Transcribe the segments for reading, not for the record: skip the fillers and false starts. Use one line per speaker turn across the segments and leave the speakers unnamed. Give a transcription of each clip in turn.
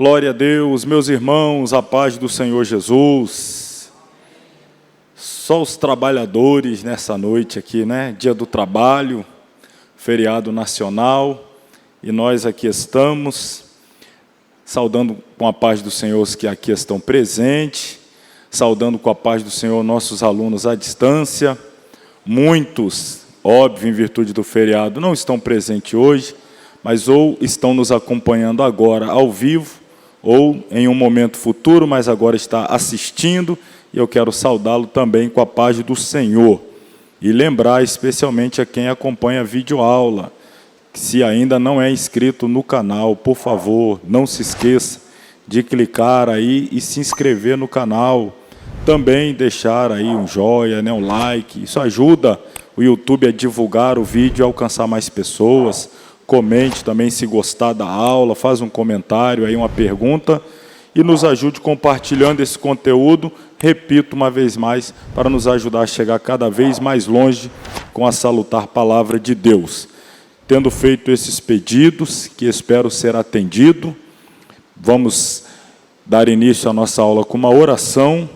Glória a Deus, meus irmãos, a paz do Senhor Jesus. Só os trabalhadores nessa noite aqui, né? Dia do trabalho, feriado nacional, e nós aqui estamos, saudando com a paz do Senhor os que aqui estão presentes, saudando com a paz do Senhor nossos alunos à distância. Muitos, óbvio, em virtude do feriado, não estão presentes hoje, mas ou estão nos acompanhando agora ao vivo, ou em um momento futuro, mas agora está assistindo, e eu quero saudá-lo também com a paz do Senhor. E lembrar especialmente a quem acompanha a videoaula, que se ainda não é inscrito no canal, por favor, não se esqueça de clicar aí e se inscrever no canal. Também deixar aí um joinha, né, um like, isso ajuda o YouTube a divulgar o vídeo e alcançar mais pessoas. Comente também se gostar da aula, faz um comentário, aí uma pergunta, e nos ajude compartilhando esse conteúdo, repito uma vez mais, para nos ajudar a chegar cada vez mais longe com a salutar palavra de Deus. Tendo feito esses pedidos, que espero ser atendido, vamos dar início à nossa aula com uma oração.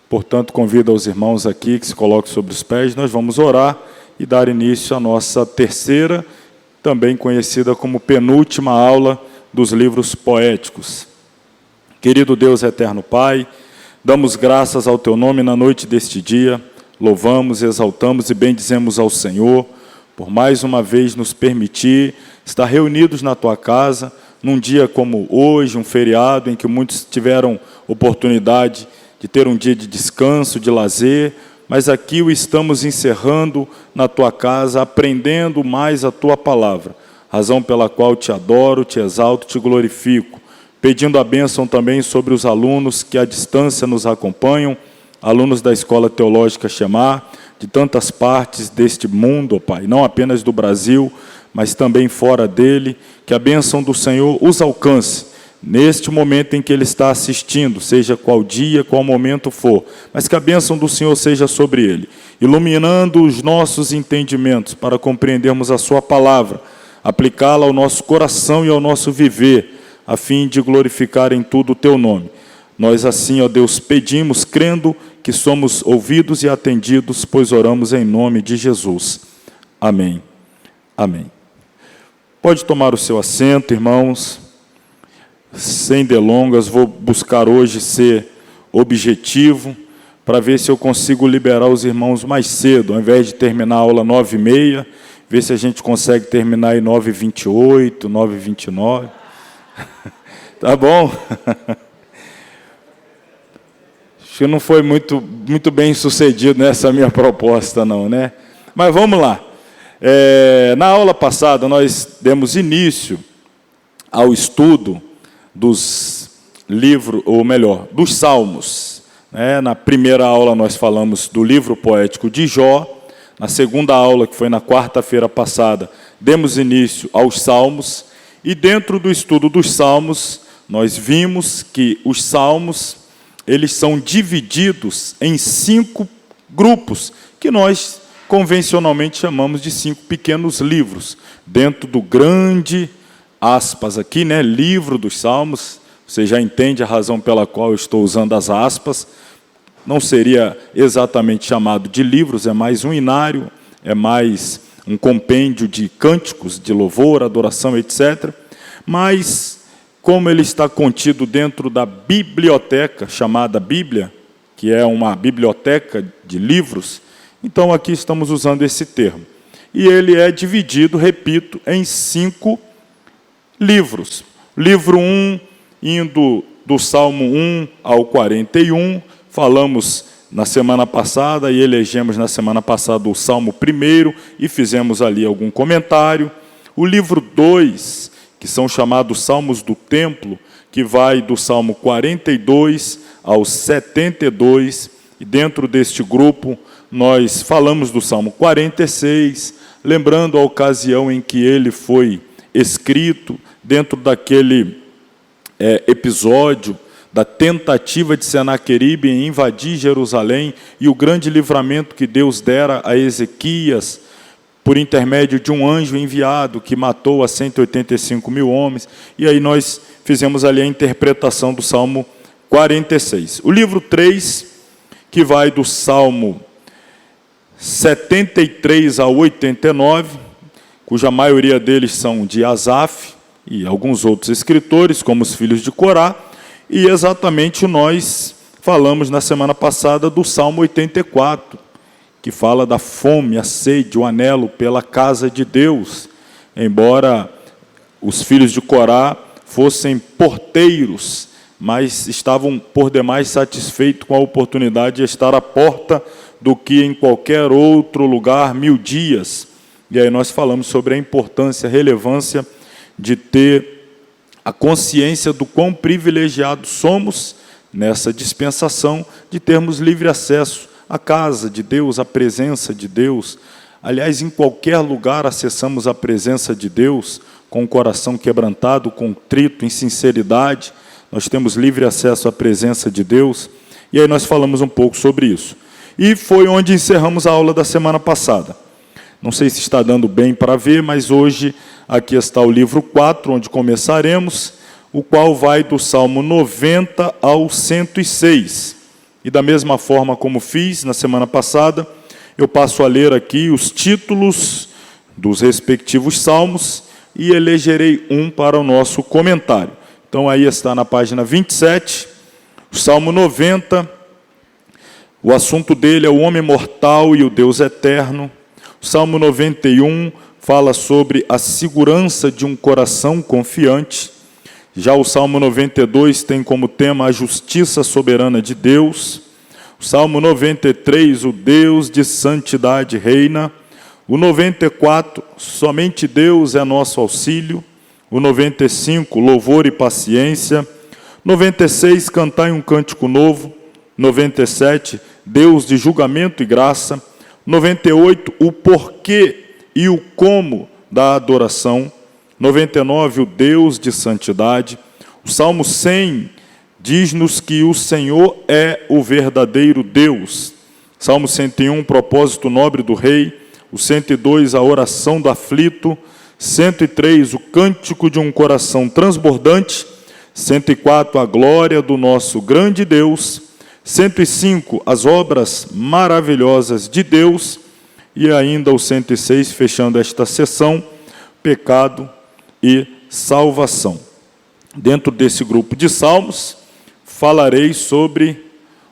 Portanto, convido aos irmãos aqui que se coloquem sobre os pés, nós vamos orar e dar início à nossa terceira, também conhecida como penúltima aula dos livros poéticos. Querido Deus eterno Pai, damos graças ao Teu nome na noite deste dia, louvamos, exaltamos e bendizemos ao Senhor, por mais uma vez nos permitir estar reunidos na Tua casa, num dia como hoje, um feriado em que muitos tiveram oportunidade de ter um dia de descanso, de lazer, mas aqui o estamos encerrando na Tua casa, aprendendo mais a Tua palavra, razão pela qual Te adoro, Te exalto, Te glorifico, pedindo a bênção também sobre os alunos que à distância nos acompanham, alunos da Escola Teológica Shemar, de tantas partes deste mundo, ó Pai, não apenas do Brasil, mas também fora dele, que a bênção do Senhor os alcance, neste momento em que ele está assistindo, seja qual dia, qual momento for, mas que a bênção do Senhor seja sobre ele, iluminando os nossos entendimentos para compreendermos a sua palavra, aplicá-la ao nosso coração e ao nosso viver, a fim de glorificar em tudo o teu nome. Nós assim, ó Deus, pedimos, crendo que somos ouvidos e atendidos, pois oramos em nome de Jesus. Amém. Amém. Pode tomar o seu assento, irmãos. Sem delongas, vou buscar hoje ser objetivo, para ver se eu consigo liberar os irmãos mais cedo, ao invés de terminar a aula 9h30, ver se a gente consegue terminar em 9h28, 9h29. Tá bom? Acho que não foi muito bem sucedido nessa minha proposta, não, né? Mas vamos lá. Na aula passada, nós demos início ao estudo dos livros, ou melhor, dos Salmos. Na primeira aula nós falamos do livro poético de Jó, na segunda aula, que foi na quarta-feira passada, demos início aos Salmos, e dentro do estudo dos Salmos, nós vimos que os Salmos, eles são divididos em 5 grupos, que nós convencionalmente chamamos de 5 pequenos livros, dentro do grande aspas aqui, né, livro dos Salmos. Você já entende a razão pela qual eu estou usando as aspas. Não seria exatamente chamado de livros, é mais um inário, é mais um compêndio de cânticos, de louvor, adoração, etc. Mas, como ele está contido dentro da biblioteca, chamada Bíblia, que é uma biblioteca de livros, então aqui estamos usando esse termo. E ele é dividido, repito, em 5 livros. Livro 1, indo do Salmo 1 ao 41, falamos na semana passada e elegemos na semana passada o Salmo 1 e fizemos ali algum comentário. O livro 2, que são chamados Salmos do Templo, que vai do Salmo 42 ao 72, e dentro deste grupo nós falamos do Salmo 46, lembrando a ocasião em que ele foi escrito, dentro daquele episódio da tentativa de Senaqueribe em invadir Jerusalém e o grande livramento que Deus dera a Ezequias por intermédio de um anjo enviado que matou a 185 mil homens. E aí nós fizemos ali a interpretação do Salmo 46. O livro 3, que vai do Salmo 73 ao 89, cuja maioria deles são de Asaf e alguns outros escritores, como os filhos de Corá, e exatamente nós falamos na semana passada do Salmo 84, que fala da fome, a sede, o anelo pela casa de Deus. Embora os filhos de Corá fossem porteiros, mas estavam por demais satisfeitos com a oportunidade de estar à porta do que em qualquer outro lugar 1000 dias. E aí nós falamos sobre a importância, a relevância de ter a consciência do quão privilegiados somos nessa dispensação de termos livre acesso à casa de Deus, à presença de Deus. Aliás, em qualquer lugar acessamos a presença de Deus com o coração quebrantado, contrito, em sinceridade. Nós temos livre acesso à presença de Deus. E aí nós falamos um pouco sobre isso. E foi onde encerramos a aula da semana passada. Não sei se está dando bem para ver, mas hoje aqui está o livro 4, onde começaremos, o qual vai do Salmo 90 ao 106. E da mesma forma como fiz na semana passada, eu passo a ler aqui os títulos dos respectivos salmos e elegerei um para o nosso comentário. Então aí está na página 27, o Salmo 90, o assunto dele é o homem mortal e o Deus eterno. O Salmo 91 fala sobre a segurança de um coração confiante. Já o Salmo 92 tem como tema a justiça soberana de Deus. O Salmo 93, o Deus de santidade reina. O 94, somente Deus é nosso auxílio. O 95, louvor e paciência. 96, cantai um cântico novo. 97, Deus de julgamento e graça. 98, o porquê e o como da adoração. 99, o Deus de santidade. O Salmo 100 diz-nos que o Senhor é o verdadeiro Deus. Salmo 101, propósito nobre do rei. O 102, a oração do aflito. 103, o cântico de um coração transbordante. 104, a glória do nosso grande Deus. 105, as obras maravilhosas de Deus. E ainda o 106, fechando esta sessão, pecado e salvação. Dentro desse grupo de salmos, falarei sobre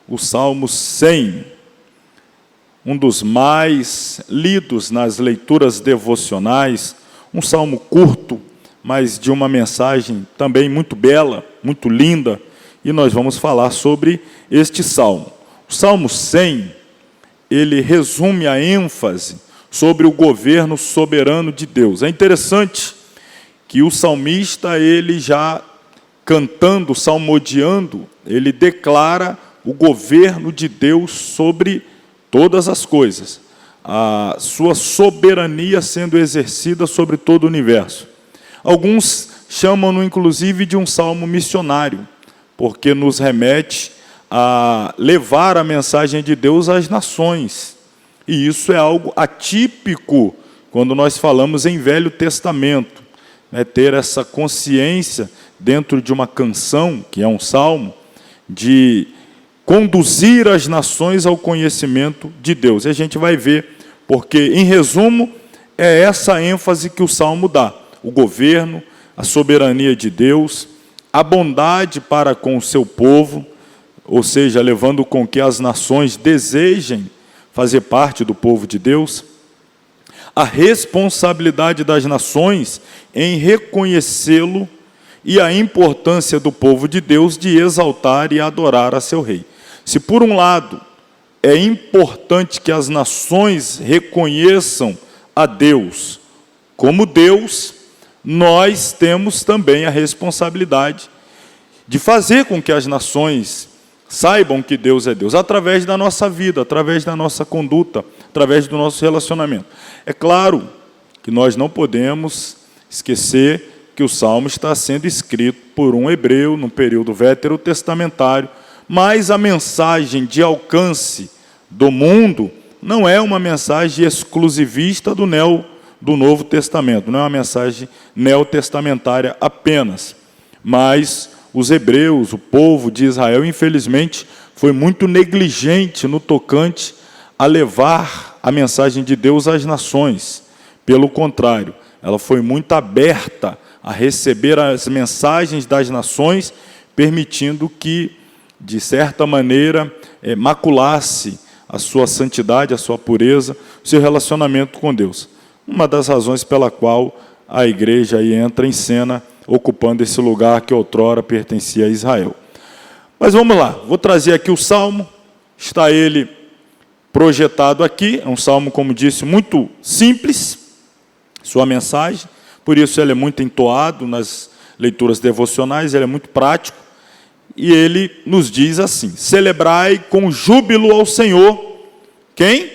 o Salmo 100, um dos mais lidos nas leituras devocionais, um salmo curto, mas de uma mensagem também muito bela, muito linda, e nós vamos falar sobre este salmo. O Salmo 100, ele resume a ênfase sobre o governo soberano de Deus. É interessante que o salmista, ele já cantando, salmodiando, ele declara o governo de Deus sobre todas as coisas, a sua soberania sendo exercida sobre todo o universo. Alguns chamam-no, inclusive, de um salmo missionário, porque nos remete a levar a mensagem de Deus às nações. E isso é algo atípico quando nós falamos em Velho Testamento. Ter essa consciência dentro de uma canção, que é um salmo, de conduzir as nações ao conhecimento de Deus. E a gente vai ver, porque, em resumo, é essa ênfase que o salmo dá. O governo, a soberania de Deus, a bondade para com o seu povo, ou seja, levando com que as nações desejem fazer parte do povo de Deus, a responsabilidade das nações em reconhecê-lo e a importância do povo de Deus de exaltar e adorar a seu rei. Se por um lado é importante que as nações reconheçam a Deus como Deus, nós temos também a responsabilidade de fazer com que as nações saibam que Deus é Deus, através da nossa vida, através da nossa conduta, através do nosso relacionamento. É claro que nós não podemos esquecer que o Salmo está sendo escrito por um hebreu, no período veterotestamentário, mas a mensagem de alcance do mundo não é uma mensagem exclusivista do Novo Testamento, não é uma mensagem neotestamentária apenas, mas os hebreus, o povo de Israel, infelizmente, foi muito negligente no tocante a levar a mensagem de Deus às nações. Pelo contrário, ela foi muito aberta a receber as mensagens das nações, permitindo que, de certa maneira, maculasse a sua santidade, a sua pureza, o seu relacionamento com Deus. Uma das razões pela qual a igreja aí entra em cena, ocupando esse lugar que outrora pertencia a Israel. Mas vamos lá, vou trazer aqui o Salmo, está ele projetado aqui, é um Salmo, como disse, muito simples, sua mensagem, por isso ele é muito entoado nas leituras devocionais, ele é muito prático, e ele nos diz assim: celebrai com júbilo ao Senhor, quem?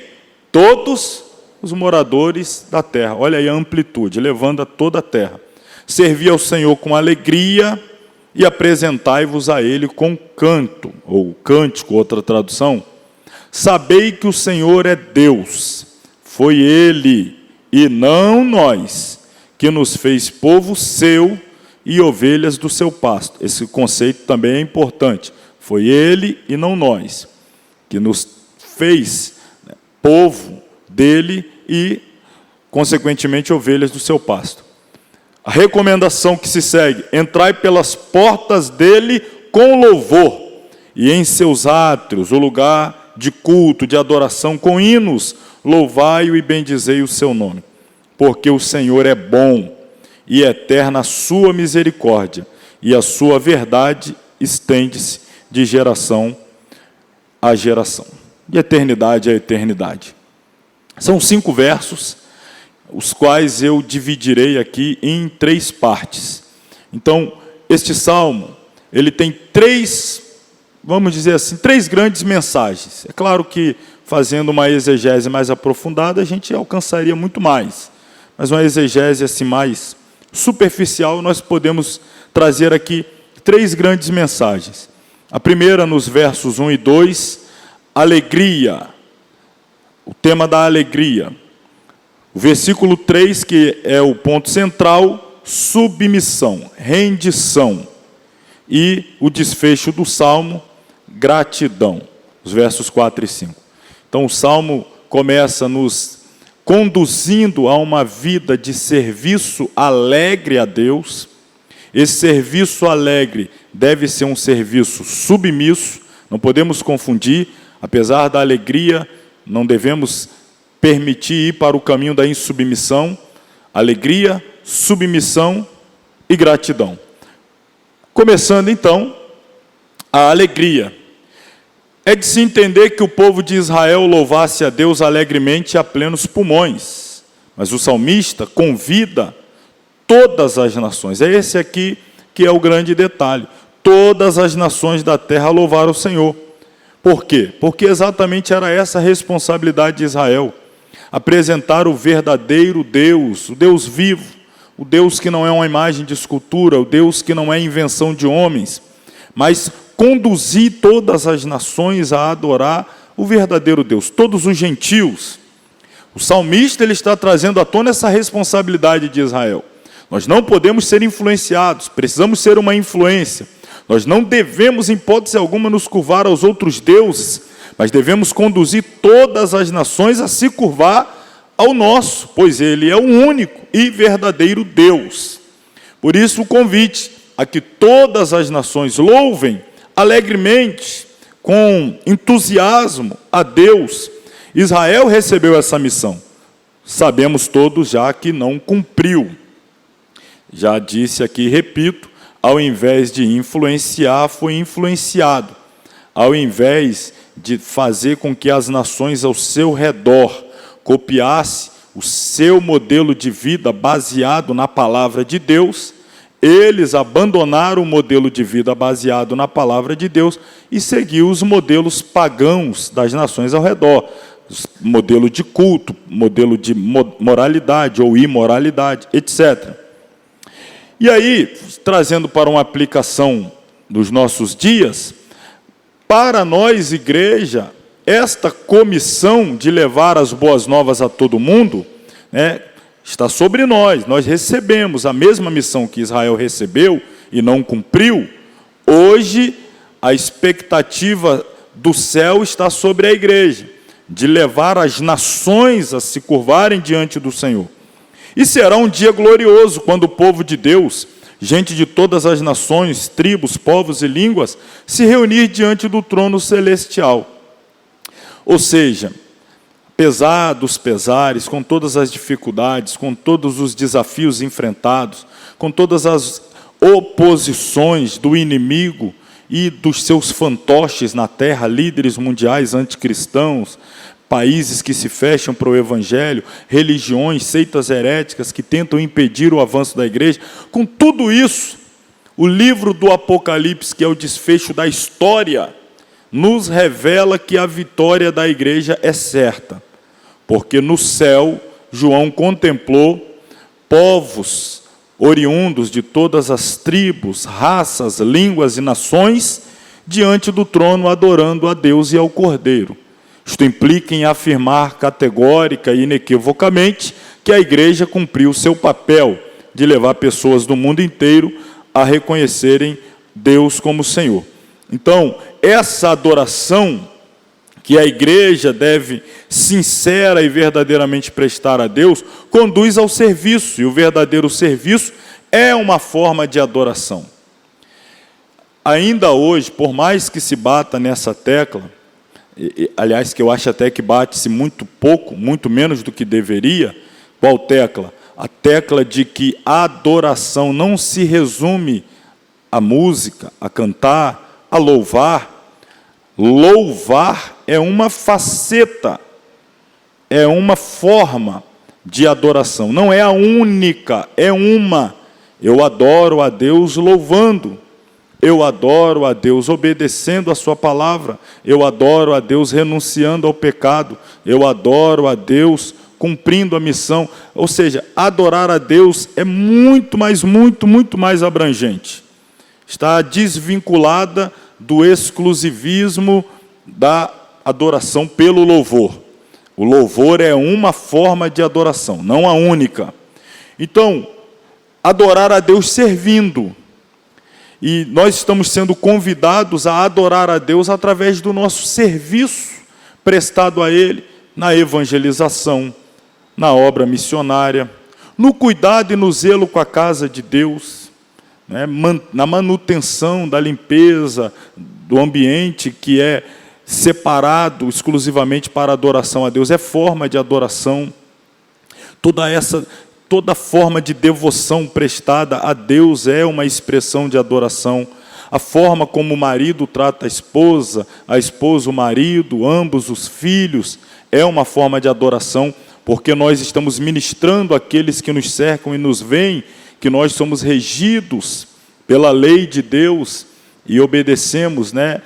Todos os moradores da terra. Olha aí a amplitude, levando a toda a terra. Servi ao Senhor com alegria e apresentai-vos a Ele com canto, ou cântico, outra tradução. Sabei que o Senhor é Deus, foi Ele, e não nós, que nos fez povo seu e ovelhas do seu pasto. Esse conceito também é importante. Foi Ele e não nós, que nos fez povo dele e, consequentemente, ovelhas do seu pasto. A recomendação que se segue: entrai pelas portas dele com louvor, e em seus átrios, o lugar de culto, de adoração, com hinos, louvai-o e bendizei o seu nome. Porque o Senhor é bom, e eterna a sua misericórdia, e a sua verdade estende-se de geração a geração. De eternidade a eternidade. São 5 versos, os quais eu dividirei aqui em 3 partes. Então, este salmo, ele tem 3, vamos dizer assim, 3 grandes mensagens. É claro que, fazendo uma exegese mais aprofundada, a gente alcançaria muito mais. Mas uma exegese assim mais superficial, nós podemos trazer aqui 3 grandes mensagens. A primeira, nos versos 1 e 2, alegria. O tema da alegria. O versículo 3, que é o ponto central, submissão, rendição. E o desfecho do Salmo, gratidão. Os versos 4 e 5. Então o Salmo começa nos conduzindo a uma vida de serviço alegre a Deus. Esse serviço alegre deve ser um serviço submisso, não podemos confundir, apesar da alegria, não devemos permitir ir para o caminho da insubmissão. Alegria, submissão e gratidão. Começando então, a alegria. É de se entender que o povo de Israel louvasse a Deus alegremente a plenos pulmões. Mas o salmista convida todas as nações. É esse aqui que é o grande detalhe. Todas as nações da terra louvaram o Senhor. Por quê? Porque exatamente era essa a responsabilidade de Israel. Apresentar o verdadeiro Deus, o Deus vivo, o Deus que não é uma imagem de escultura, o Deus que não é invenção de homens, mas conduzir todas as nações a adorar o verdadeiro Deus, todos os gentios. O salmista ele está trazendo à tona essa responsabilidade de Israel. Nós não podemos ser influenciados, precisamos ser uma influência. Nós não devemos, em hipótese alguma, nos curvar aos outros deuses, mas devemos conduzir todas as nações a se curvar ao nosso, pois Ele é o único e verdadeiro Deus. Por isso o convite a que todas as nações louvem alegremente, com entusiasmo a Deus. Israel recebeu essa missão. Sabemos todos já que não cumpriu. Já disse aqui, repito, ao invés de influenciar, foi influenciado. Ao invés de fazer com que as nações ao seu redor copiassem o seu modelo de vida baseado na palavra de Deus, eles abandonaram o modelo de vida baseado na palavra de Deus e seguiram os modelos pagãos das nações ao redor. Modelo de culto, modelo de moralidade ou imoralidade, etc. E aí, trazendo para uma aplicação dos nossos dias, para nós, igreja, esta comissão de levar as boas novas a todo mundo, né, está sobre nós. Nós recebemos a mesma missão que Israel recebeu e não cumpriu. Hoje, a expectativa do céu está sobre a igreja, de levar as nações a se curvarem diante do Senhor. E será um dia glorioso quando o povo de Deus, gente de todas as nações, tribos, povos e línguas, se reunir diante do trono celestial. Ou seja, apesar dos pesares, com todas as dificuldades, com todos os desafios enfrentados, com todas as oposições do inimigo e dos seus fantoches na terra, líderes mundiais anticristãos, países que se fecham para o evangelho, religiões, seitas heréticas que tentam impedir o avanço da igreja, com tudo isso, o livro do Apocalipse, que é o desfecho da história, nos revela que a vitória da igreja é certa, porque no céu, João contemplou povos oriundos de todas as tribos, raças, línguas e nações, diante do trono adorando a Deus e ao Cordeiro. Isto implica em afirmar categórica e inequivocamente que a igreja cumpriu o seu papel de levar pessoas do mundo inteiro a reconhecerem Deus como Senhor. Então, essa adoração que a igreja deve sincera e verdadeiramente prestar a Deus, conduz ao serviço, e o verdadeiro serviço é uma forma de adoração. Ainda hoje, por mais que se bata nessa tecla, aliás, que eu acho até que bate-se muito pouco, muito menos do que deveria, qual tecla? A tecla de que a adoração não se resume à música, a cantar, a louvar. Louvar é uma faceta, é uma forma de adoração, não é a única, é uma. Eu adoro a Deus louvando, eu adoro a Deus obedecendo a sua palavra, eu adoro a Deus renunciando ao pecado, eu adoro a Deus cumprindo a missão. Ou seja, adorar a Deus é muito mais abrangente. Está desvinculada do exclusivismo da adoração pelo louvor. O louvor é uma forma de adoração, não a única. Então, adorar a Deus servindo. E nós estamos sendo convidados a adorar a Deus através do nosso serviço prestado a Ele na evangelização, na obra missionária, no cuidado e no zelo com a casa de Deus, né, na manutenção da limpeza do ambiente que é separado exclusivamente para adoração a Deus, é forma de adoração. Toda forma de devoção prestada a Deus é uma expressão de adoração. A forma como o marido trata a esposa o marido, ambos os filhos, é uma forma de adoração, porque nós estamos ministrando àqueles que nos cercam e nos veem, que nós somos regidos pela lei de Deus e obedecemos, né,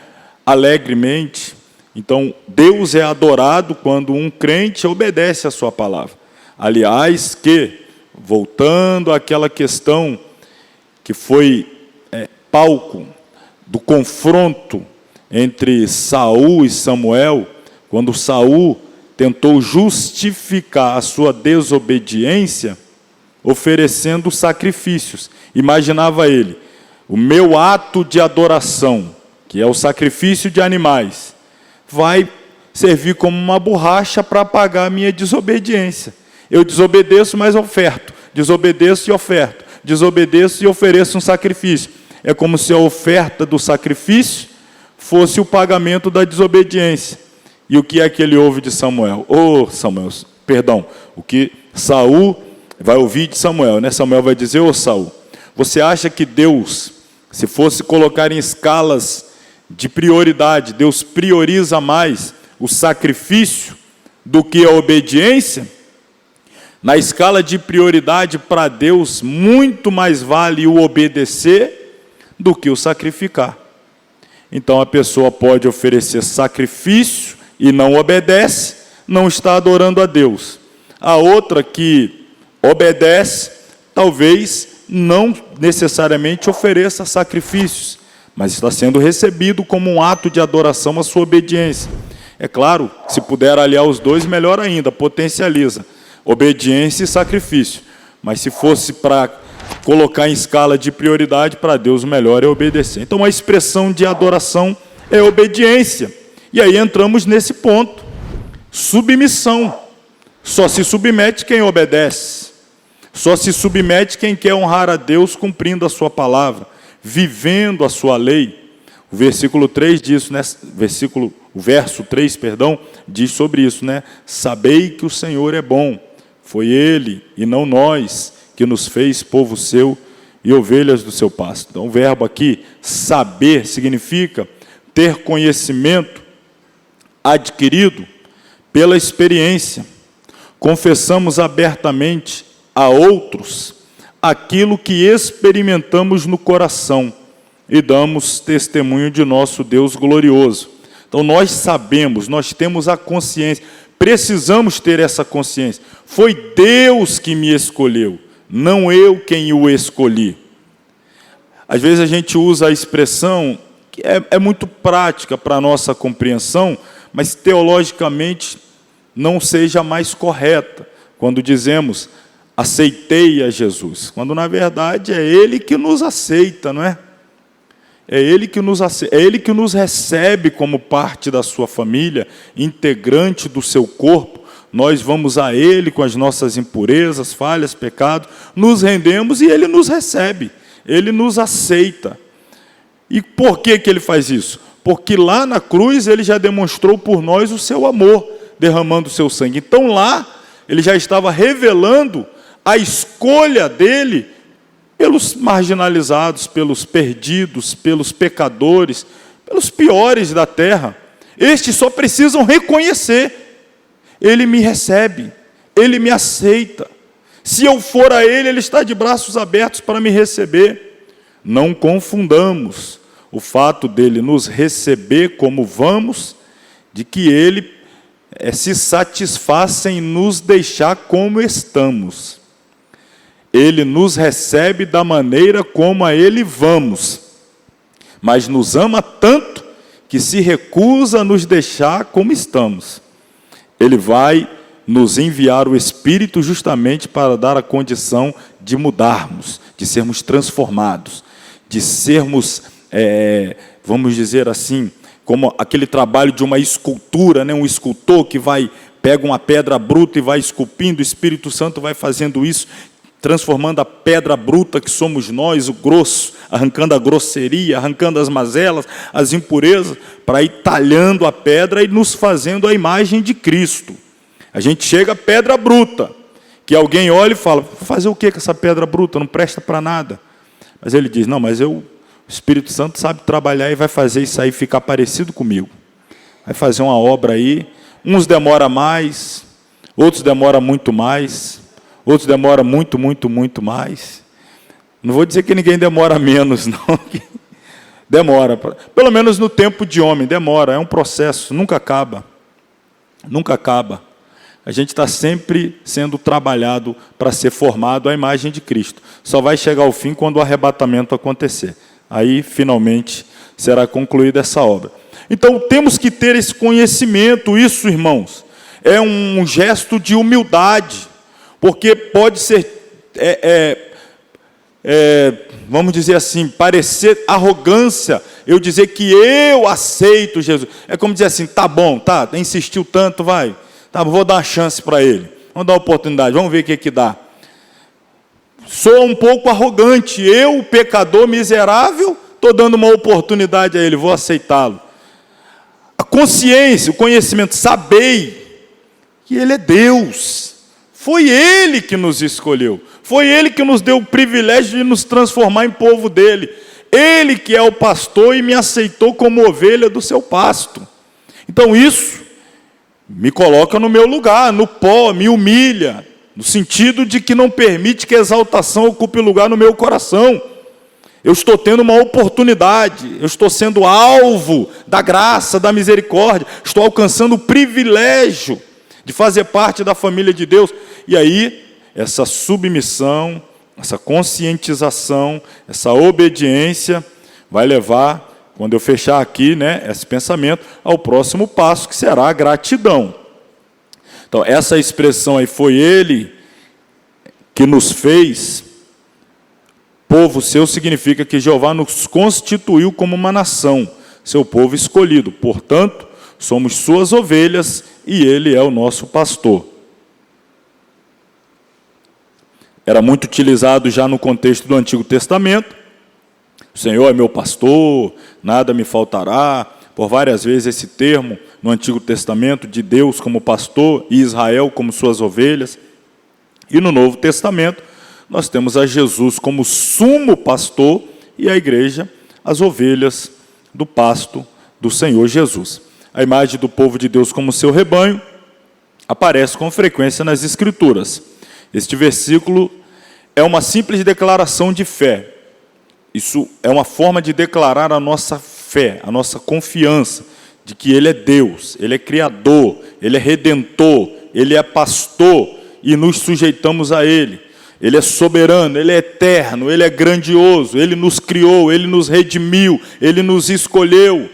alegremente. Então, Deus é adorado quando um crente obedece a sua palavra. Aliás, voltando àquela questão que foi palco do confronto entre Saul e Samuel, quando Saul tentou justificar a sua desobediência, oferecendo sacrifícios. Imaginava ele, o meu ato de adoração, que é o sacrifício de animais, vai servir como uma borracha para pagar a minha desobediência. Eu desobedeço, mas oferto. Desobedeço e oferto. Desobedeço e ofereço um sacrifício. É como se a oferta do sacrifício fosse o pagamento da desobediência. E o que é que ele ouve de Samuel? O que Saul vai ouvir de Samuel, né? Samuel vai dizer: Saul, você acha que Deus, se fosse colocar em escalas de prioridade, Deus prioriza mais o sacrifício do que a obediência? Na escala de prioridade para Deus, muito mais vale o obedecer do que o sacrificar. Então a pessoa pode oferecer sacrifício e não obedece, não está adorando a Deus. A outra que obedece, talvez não necessariamente ofereça sacrifícios, mas está sendo recebido como um ato de adoração à sua obediência. É claro, se puder aliar os dois, melhor ainda, potencializa. Obediência e sacrifício. Mas se fosse para colocar em escala de prioridade, para Deus o melhor é obedecer. Então a expressão de adoração é obediência. E aí entramos nesse ponto. Submissão. Só se submete quem obedece. Só se submete quem quer honrar a Deus cumprindo a sua palavra, vivendo a sua lei. O versículo 3 diz, né? O verso 3, diz sobre isso, né? Sabei que o Senhor é bom. Foi Ele, e não nós, que nos fez povo seu e ovelhas do seu pasto. Então, o verbo aqui, saber, significa ter conhecimento adquirido pela experiência. Confessamos abertamente a outros aquilo que experimentamos no coração e damos testemunho de nosso Deus glorioso. Então, nós sabemos, nós temos a consciência, precisamos ter essa consciência. Foi Deus que me escolheu, não eu quem o escolhi. Às vezes a gente usa a expressão, que é muito prática para a nossa compreensão, mas teologicamente não seja mais correta, quando dizemos, aceitei a Jesus, quando na verdade é Ele que nos aceita, não é? É Ele que nos recebe como parte da sua família, integrante do seu corpo. Nós vamos a Ele com as nossas impurezas, falhas, pecados, nos rendemos e Ele nos recebe, Ele nos aceita. E por que Ele faz isso? Porque lá na cruz Ele já demonstrou por nós o seu amor, derramando o seu sangue. Então lá Ele já estava revelando a escolha dEle pelos marginalizados, pelos perdidos, pelos pecadores, pelos piores da terra. Estes só precisam reconhecer. Ele me recebe, Ele me aceita. Se eu for a Ele, Ele está de braços abertos para me receber. Não confundamos o fato dEle nos receber como vamos, de que Ele se satisfaz em nos deixar como estamos. Ele nos recebe da maneira como a Ele vamos, mas nos ama tanto que se recusa a nos deixar como estamos. Ele vai nos enviar o Espírito justamente para dar a condição de mudarmos, de sermos transformados, de sermos, vamos dizer assim, como aquele trabalho de uma escultura, né? Um escultor que pega uma pedra bruta e vai esculpindo, o Espírito Santo vai fazendo isso, transformando a pedra bruta que somos nós, o grosso, arrancando a grosseria, arrancando as mazelas, as impurezas, para ir talhando a pedra e nos fazendo a imagem de Cristo. A gente chega a pedra bruta, que alguém olha e fala, vou fazer o que com essa pedra bruta? Não presta para nada. Mas ele diz, não, mas o Espírito Santo sabe trabalhar e vai fazer isso aí ficar parecido comigo. Vai fazer uma obra aí, uns demora mais, outros demora muito mais, outros demoram muito, muito, muito mais. Não vou dizer que ninguém demora menos, não. Demora. Pelo menos no tempo de homem, demora. É um processo, nunca acaba. Nunca acaba. A gente está sempre sendo trabalhado para ser formado à imagem de Cristo. Só vai chegar ao fim quando o arrebatamento acontecer. Aí, finalmente, será concluída essa obra. Então, temos que ter esse conhecimento. Isso, irmãos, é um gesto de humildade. Porque pode ser, vamos dizer assim, parecer arrogância, eu dizer que eu aceito Jesus. É como dizer assim, tá bom, insistiu tanto, vai, tá, vou dar uma chance para ele, vamos dar uma oportunidade, vamos ver o que dá. Sou um pouco arrogante, eu, pecador miserável, estou dando uma oportunidade a ele, vou aceitá-lo. A consciência, o conhecimento, sabei que ele é Deus. Foi Ele que nos escolheu. Foi Ele que nos deu o privilégio de nos transformar em povo dEle. Ele que é o pastor e me aceitou como ovelha do seu pasto. Então isso me coloca no meu lugar, no pó, me humilha, no sentido de que não permite que a exaltação ocupe lugar no meu coração. Eu estou tendo uma oportunidade, eu estou sendo alvo da graça, da misericórdia, estou alcançando o privilégio de fazer parte da família de Deus. E aí, essa submissão, essa conscientização, essa obediência vai levar quando eu fechar aqui, né, esse pensamento, ao próximo passo, que será a gratidão. Então, essa expressão aí, foi Ele que nos fez povo seu, significa que Jeová nos constituiu como uma nação, seu povo escolhido. Portanto, somos suas ovelhas e Ele é o nosso pastor. Era muito utilizado já no contexto do Antigo Testamento. O Senhor é meu pastor, nada me faltará. Por várias vezes esse termo no Antigo Testamento, de Deus como pastor e Israel como suas ovelhas. E no Novo Testamento, nós temos a Jesus como sumo pastor e a igreja, as ovelhas do pasto do Senhor Jesus. A imagem do povo de Deus como seu rebanho aparece com frequência nas Escrituras. Este versículo é uma simples declaração de fé. Isso é uma forma de declarar a nossa fé, a nossa confiança de que Ele é Deus, Ele é Criador, Ele é Redentor, Ele é pastor e nos sujeitamos a Ele. Ele é soberano, Ele é eterno, Ele é grandioso, Ele nos criou, Ele nos redimiu, Ele nos escolheu.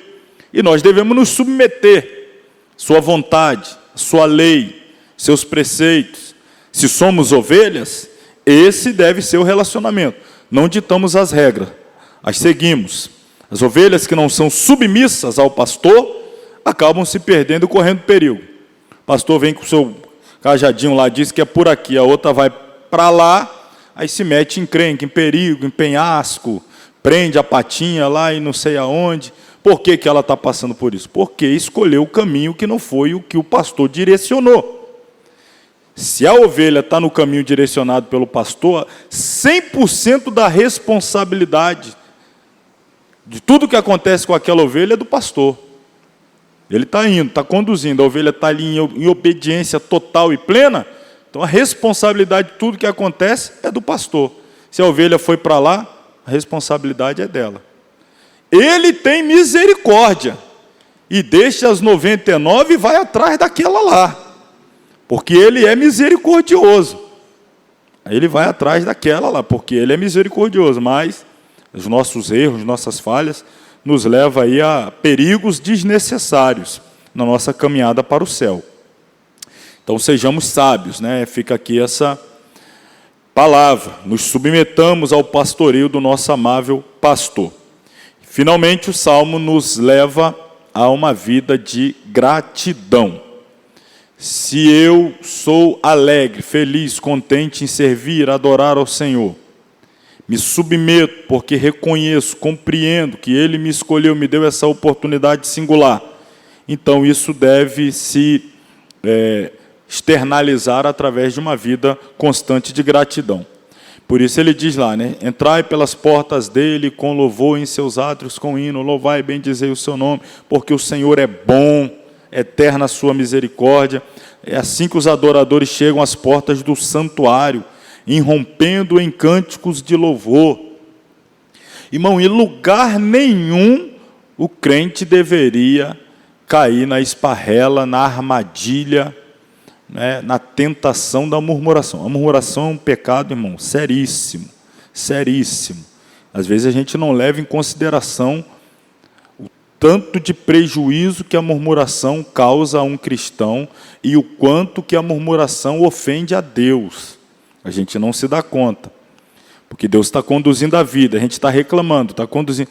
E nós devemos nos submeter à sua vontade, à sua lei, seus preceitos. Se somos ovelhas, esse deve ser o relacionamento. Não ditamos as regras, as seguimos. As ovelhas que não são submissas ao pastor acabam se perdendo e correndo perigo. O pastor vem com o seu cajadinho lá, diz que é por aqui, a outra vai para lá, aí se mete em encrenca, em perigo, em penhasco, prende a patinha lá e não sei aonde. Por que ela está passando por isso? Porque escolheu o caminho que não foi o que o pastor direcionou. Se a ovelha está no caminho direcionado pelo pastor, 100% da responsabilidade de tudo que acontece com aquela ovelha é do pastor. Ele está indo, está conduzindo, a ovelha está ali em obediência total e plena, então a responsabilidade de tudo que acontece é do pastor. Se a ovelha foi para lá, a responsabilidade é dela. Ele tem misericórdia e deixa as 99 e vai atrás daquela lá. Porque Ele é misericordioso. Aí Ele vai atrás daquela lá, porque Ele é misericordioso. Mas os nossos erros, nossas falhas, nos levam aí a perigos desnecessários na nossa caminhada para o céu. Então sejamos sábios, né? Fica aqui essa palavra. Nos submetamos ao pastoreio do nosso amável pastor. Finalmente o Salmo nos leva a uma vida de gratidão. Se eu sou alegre, feliz, contente em servir, adorar ao Senhor, me submeto porque reconheço, compreendo que Ele me escolheu, me deu essa oportunidade singular, então isso deve se externalizar através de uma vida constante de gratidão. Por isso ele diz lá, né? Entrai pelas portas dele com louvor, em seus átrios com hino, louvai e bendizei o seu nome, porque o Senhor é bom, eterna a sua misericórdia. É assim que os adoradores chegam às portas do santuário, irrompendo em cânticos de louvor. Irmão, em lugar nenhum o crente deveria cair na esparrela, na armadilha, né, na tentação da murmuração. A murmuração é um pecado, irmão, seríssimo, seríssimo. Às vezes a gente não leva em consideração o tanto de prejuízo que a murmuração causa a um cristão e o quanto que a murmuração ofende a Deus. A gente não se dá conta, porque Deus está conduzindo a vida, a gente está reclamando, está conduzindo.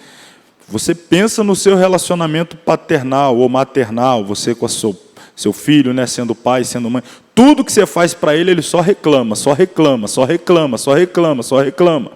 Você pensa no seu relacionamento paternal ou maternal, você com a seu filho, né, sendo pai, sendo mãe, tudo que você faz para ele, ele só reclama, só reclama, só reclama, só reclama, só reclama.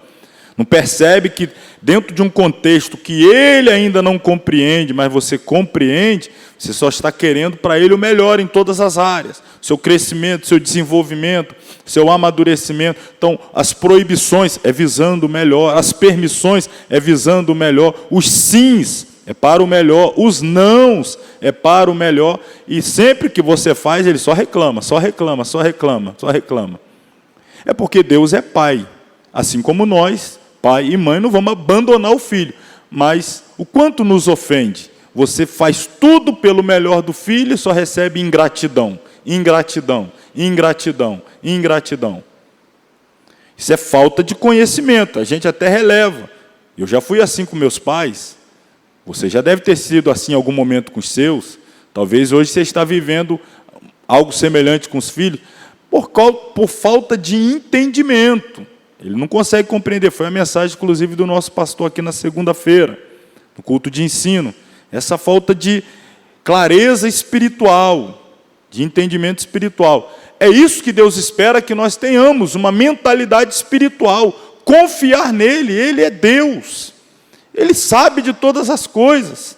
Não percebe que dentro de um contexto que ele ainda não compreende, mas você compreende, você só está querendo para ele o melhor em todas as áreas. Seu crescimento, seu desenvolvimento, seu amadurecimento. Então, as proibições é visando o melhor, as permissões é visando o melhor, os sims é para o melhor, os nãos é para o melhor. E sempre que você faz, ele só reclama, só reclama, só reclama, só reclama. É porque Deus é pai, assim como nós, pai e mãe, não vamos abandonar o filho. Mas o quanto nos ofende? Você faz tudo pelo melhor do filho e só recebe ingratidão, ingratidão, ingratidão, ingratidão. Isso é falta de conhecimento, a gente até releva. Eu já fui assim com meus pais. Você já deve ter sido assim em algum momento com os seus. Talvez hoje você está vivendo algo semelhante com os filhos, por falta de entendimento. Ele não consegue compreender. Foi a mensagem, inclusive, do nosso pastor aqui na segunda-feira, no culto de ensino. Essa falta de clareza espiritual, de entendimento espiritual. É isso que Deus espera que nós tenhamos, uma mentalidade espiritual, confiar nele. Ele é Deus, ele sabe de todas as coisas.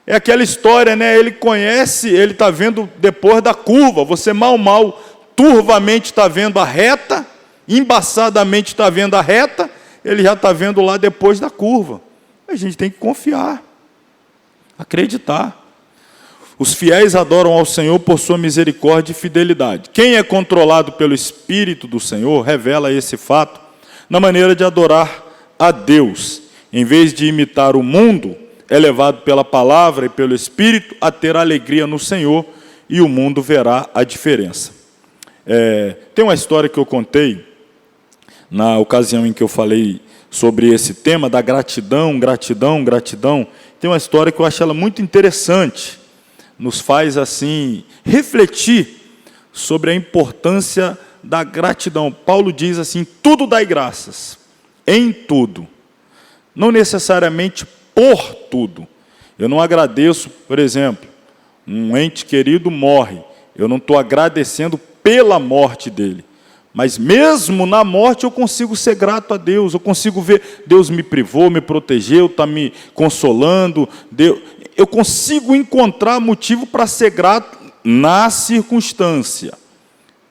É aquela história, né? Ele conhece, ele está vendo depois da curva. Você mal, turvamente está vendo a reta, embaçadamente está vendo a reta, ele já está vendo lá depois da curva. A gente tem que confiar, acreditar. Os fiéis adoram ao Senhor por sua misericórdia e fidelidade. Quem é controlado pelo Espírito do Senhor revela esse fato na maneira de adorar a Deus. Em vez de imitar o mundo, é levado pela palavra e pelo Espírito a ter alegria no Senhor, e o mundo verá a diferença. Tem uma história que eu contei na ocasião em que eu falei sobre esse tema da gratidão. Tem uma história que eu acho ela muito interessante. Nos faz assim refletir sobre a importância da gratidão. Paulo diz assim: tudo dai graças, em tudo, não necessariamente por tudo. Eu não agradeço, por exemplo, um ente querido morre, eu não estou agradecendo pela morte dele, mas mesmo na morte eu consigo ser grato a Deus, eu consigo ver, Deus me privou, me protegeu, está me consolando, eu consigo encontrar motivo para ser grato na circunstância.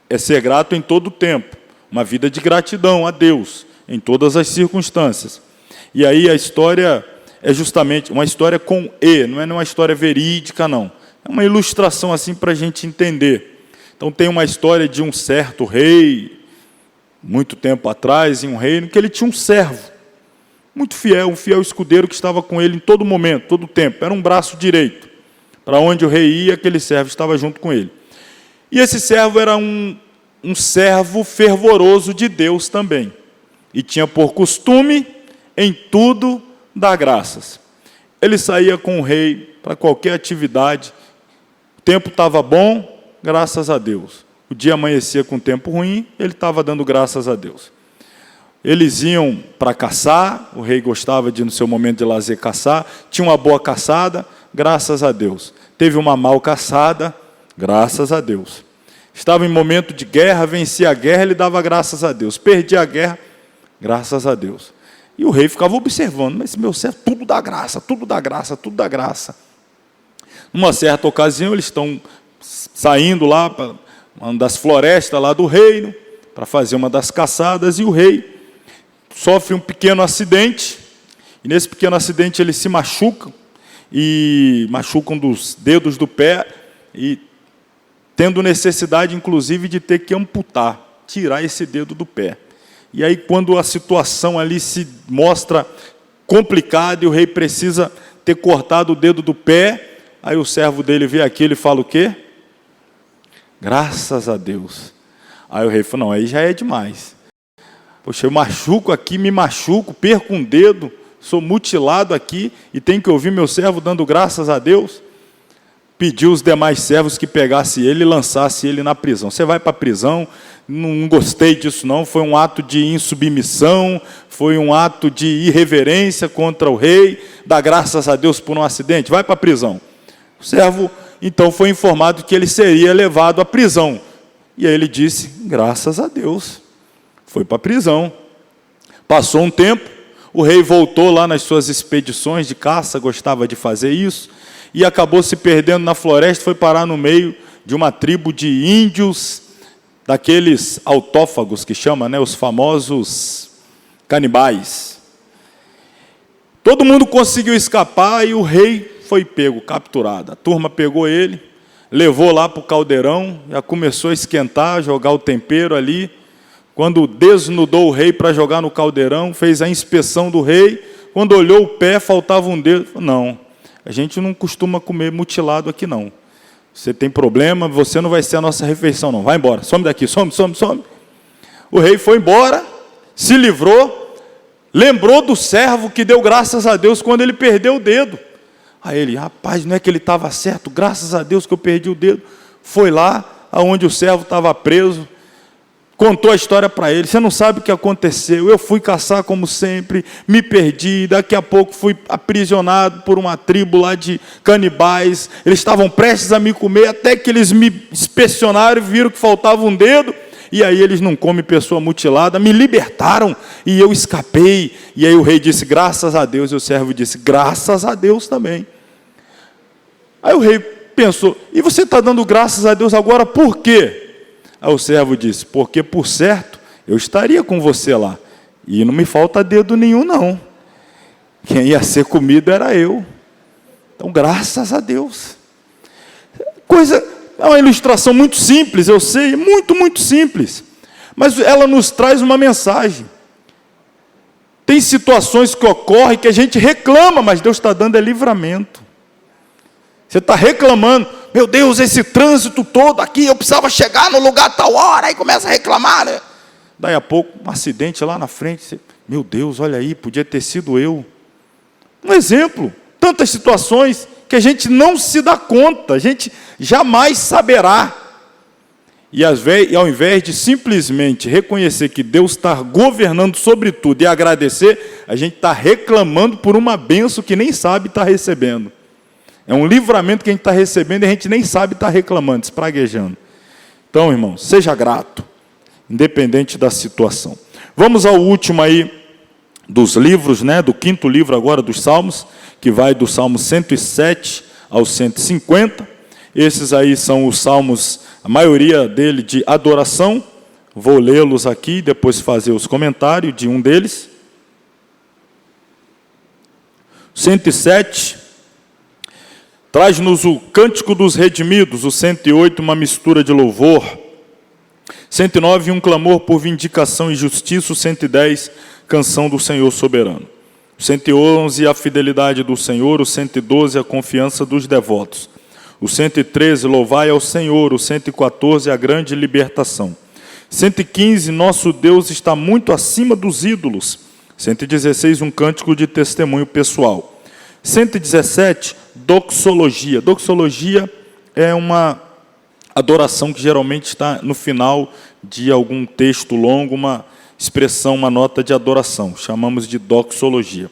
É ser grato em todo o tempo, uma vida de gratidão a Deus, em todas as circunstâncias. E aí a história é justamente uma história com E, não é uma história verídica, não. É uma ilustração assim para a gente entender. Então tem uma história de um certo rei, muito tempo atrás, em um reino, que ele tinha um servo, muito fiel, um fiel escudeiro que estava com ele em todo momento, todo tempo. Era um braço direito. Para onde o rei ia, aquele servo estava junto com ele. E esse servo era um servo fervoroso de Deus também. E tinha por costume, em tudo, dar graças. Ele saía com o rei para qualquer atividade. O tempo estava bom, graças a Deus. O dia amanhecia com tempo ruim, ele estava dando graças a Deus. Eles iam para caçar, o rei gostava de, no seu momento de lazer, caçar. Tinha uma boa caçada, graças a Deus. Teve uma mal caçada, graças a Deus. Estava em momento de guerra, vencia a guerra, ele dava graças a Deus. Perdia a guerra, graças a Deus. E o rei ficava observando, mas meu servo, tudo dá graça, tudo dá graça, tudo dá graça. Numa certa ocasião, eles estão saindo lá para uma das florestas lá do reino, para fazer uma das caçadas, e o rei sofre um pequeno acidente, e nesse pequeno acidente ele se machuca, e machucam dos dedos do pé, e tendo necessidade, inclusive, de ter que amputar, tirar esse dedo do pé. E aí, quando a situação ali se mostra complicada, e o rei precisa ter cortado o dedo do pé, aí o servo dele vê aquilo e fala o quê? Graças a Deus. Aí o rei falou, não, aí já é demais. Poxa, eu machuco aqui, me machuco, perco um dedo, sou mutilado aqui, e tenho que ouvir meu servo dando graças a Deus. Pediu os demais servos que pegasse ele e lançasse ele na prisão. Você vai para a prisão, não gostei disso não, foi um ato de insubmissão, foi um ato de irreverência contra o rei, dá graças a Deus por um acidente, vai para a prisão. O servo, então, foi informado que ele seria levado à prisão. E aí ele disse, graças a Deus, foi para a prisão. Passou um tempo, o rei voltou lá nas suas expedições de caça, gostava de fazer isso, e acabou se perdendo na floresta, foi parar no meio de uma tribo de índios, daqueles autófagos que chama, né, os famosos canibais. Todo mundo conseguiu escapar e o rei foi pego, capturado. A turma pegou ele, levou lá para o caldeirão, já começou a esquentar, jogar o tempero ali. Quando desnudou o rei para jogar no caldeirão, fez a inspeção do rei, quando olhou o pé, faltava um dedo. Não, a gente não costuma comer mutilado aqui não. Você tem problema, você não vai ser a nossa refeição não. Vai embora, some daqui, some. O rei foi embora, se livrou, lembrou do servo que deu graças a Deus quando ele perdeu o dedo. Aí ele, rapaz, não é que ele estava certo, graças a Deus que eu perdi o dedo. Foi lá, aonde o servo estava preso, contou a história para ele. Você não sabe o que aconteceu, eu fui caçar como sempre, me perdi, daqui a pouco fui aprisionado por uma tribo lá de canibais, eles estavam prestes a me comer, até que eles me inspecionaram e viram que faltava um dedo, e aí eles não comem pessoa mutilada, me libertaram, e eu escapei. E aí o rei disse, graças a Deus, e o servo disse, graças a Deus também. Aí o rei pensou, e você está dando graças a Deus agora por quê? Aí o servo disse, porque por certo eu estaria com você lá, e não me falta dedo nenhum não, quem ia ser comido era eu. Então graças a Deus. É uma ilustração muito simples, eu sei, muito simples, mas ela nos traz uma mensagem. Tem situações que ocorrem que a gente reclama, mas Deus está dando livramento. Você está reclamando, meu Deus, esse trânsito todo aqui, eu precisava chegar no lugar tal hora, aí começa a reclamar, né? Daí a pouco, um acidente lá na frente, meu Deus, olha aí, podia ter sido eu. Um exemplo, tantas situações que a gente não se dá conta, a gente jamais saberá. E ao invés de simplesmente reconhecer que Deus está governando sobre tudo e agradecer, a gente está reclamando por uma bênção que nem sabe estar recebendo. É um livramento que a gente está recebendo e a gente nem sabe estar reclamando, espraguejando. Então, irmão, seja grato, independente da situação. Vamos ao último aí dos livros, né, do 5º livro agora dos Salmos, que vai do Salmo 107 ao 150. Esses aí são os salmos, a maioria dele de adoração. Vou lê-los aqui e depois fazer os comentários de um deles. 107 traz-nos o Cântico dos Redimidos, o 108, uma mistura de louvor. 109, um clamor por vindicação e justiça. O 110, canção do Senhor soberano. O 111, a fidelidade do Senhor. O 112, a confiança dos devotos. O 113, louvai ao Senhor. O 114, a grande libertação. 115, nosso Deus está muito acima dos ídolos. 116, um cântico de testemunho pessoal. 117, doxologia. Doxologia é uma adoração que geralmente está no final de algum texto longo, uma expressão, uma nota de adoração. Chamamos de doxologia.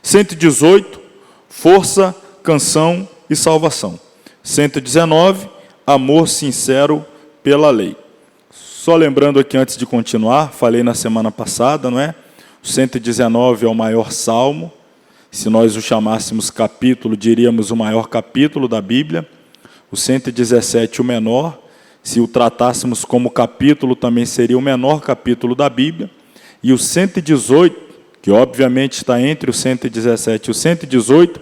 118, força, canção e salvação. 119, amor sincero pela lei. Só lembrando aqui antes de continuar, falei na semana passada, não é? O 119 é o maior salmo. Se nós o chamássemos capítulo, diríamos o maior capítulo da Bíblia. O 117 o menor. Se o tratássemos como capítulo, também seria o menor capítulo da Bíblia. E o 118, que obviamente está entre o 117 e o 118,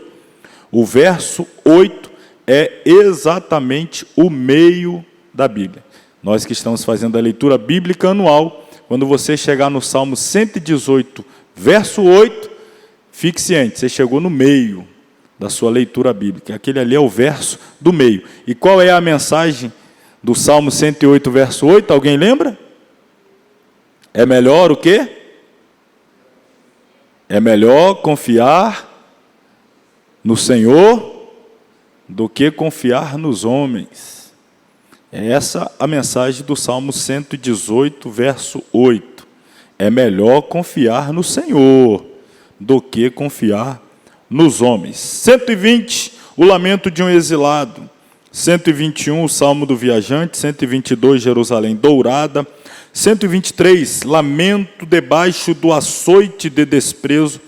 o verso 8 é exatamente o meio da Bíblia. Nós que estamos fazendo a leitura bíblica anual, quando você chegar no Salmo 118, verso 8, fique ciente, você chegou no meio da sua leitura bíblica. Aquele ali é o verso do meio. E qual é a mensagem do Salmo 108, verso 8? Alguém lembra? É melhor o quê? É melhor confiar no Senhor do que confiar nos homens. É essa a mensagem do Salmo 118, verso 8. É melhor confiar no Senhor do que confiar nos homens. 120, o lamento de um exilado. 121, o salmo do viajante. 122, Jerusalém dourada. 123, lamento debaixo do açoite de desprezo.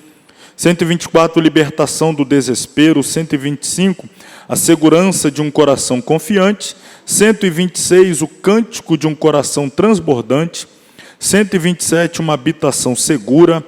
124, libertação do desespero. 125, a segurança de um coração confiante. 126, o cântico de um coração transbordante. 127, uma habitação segura.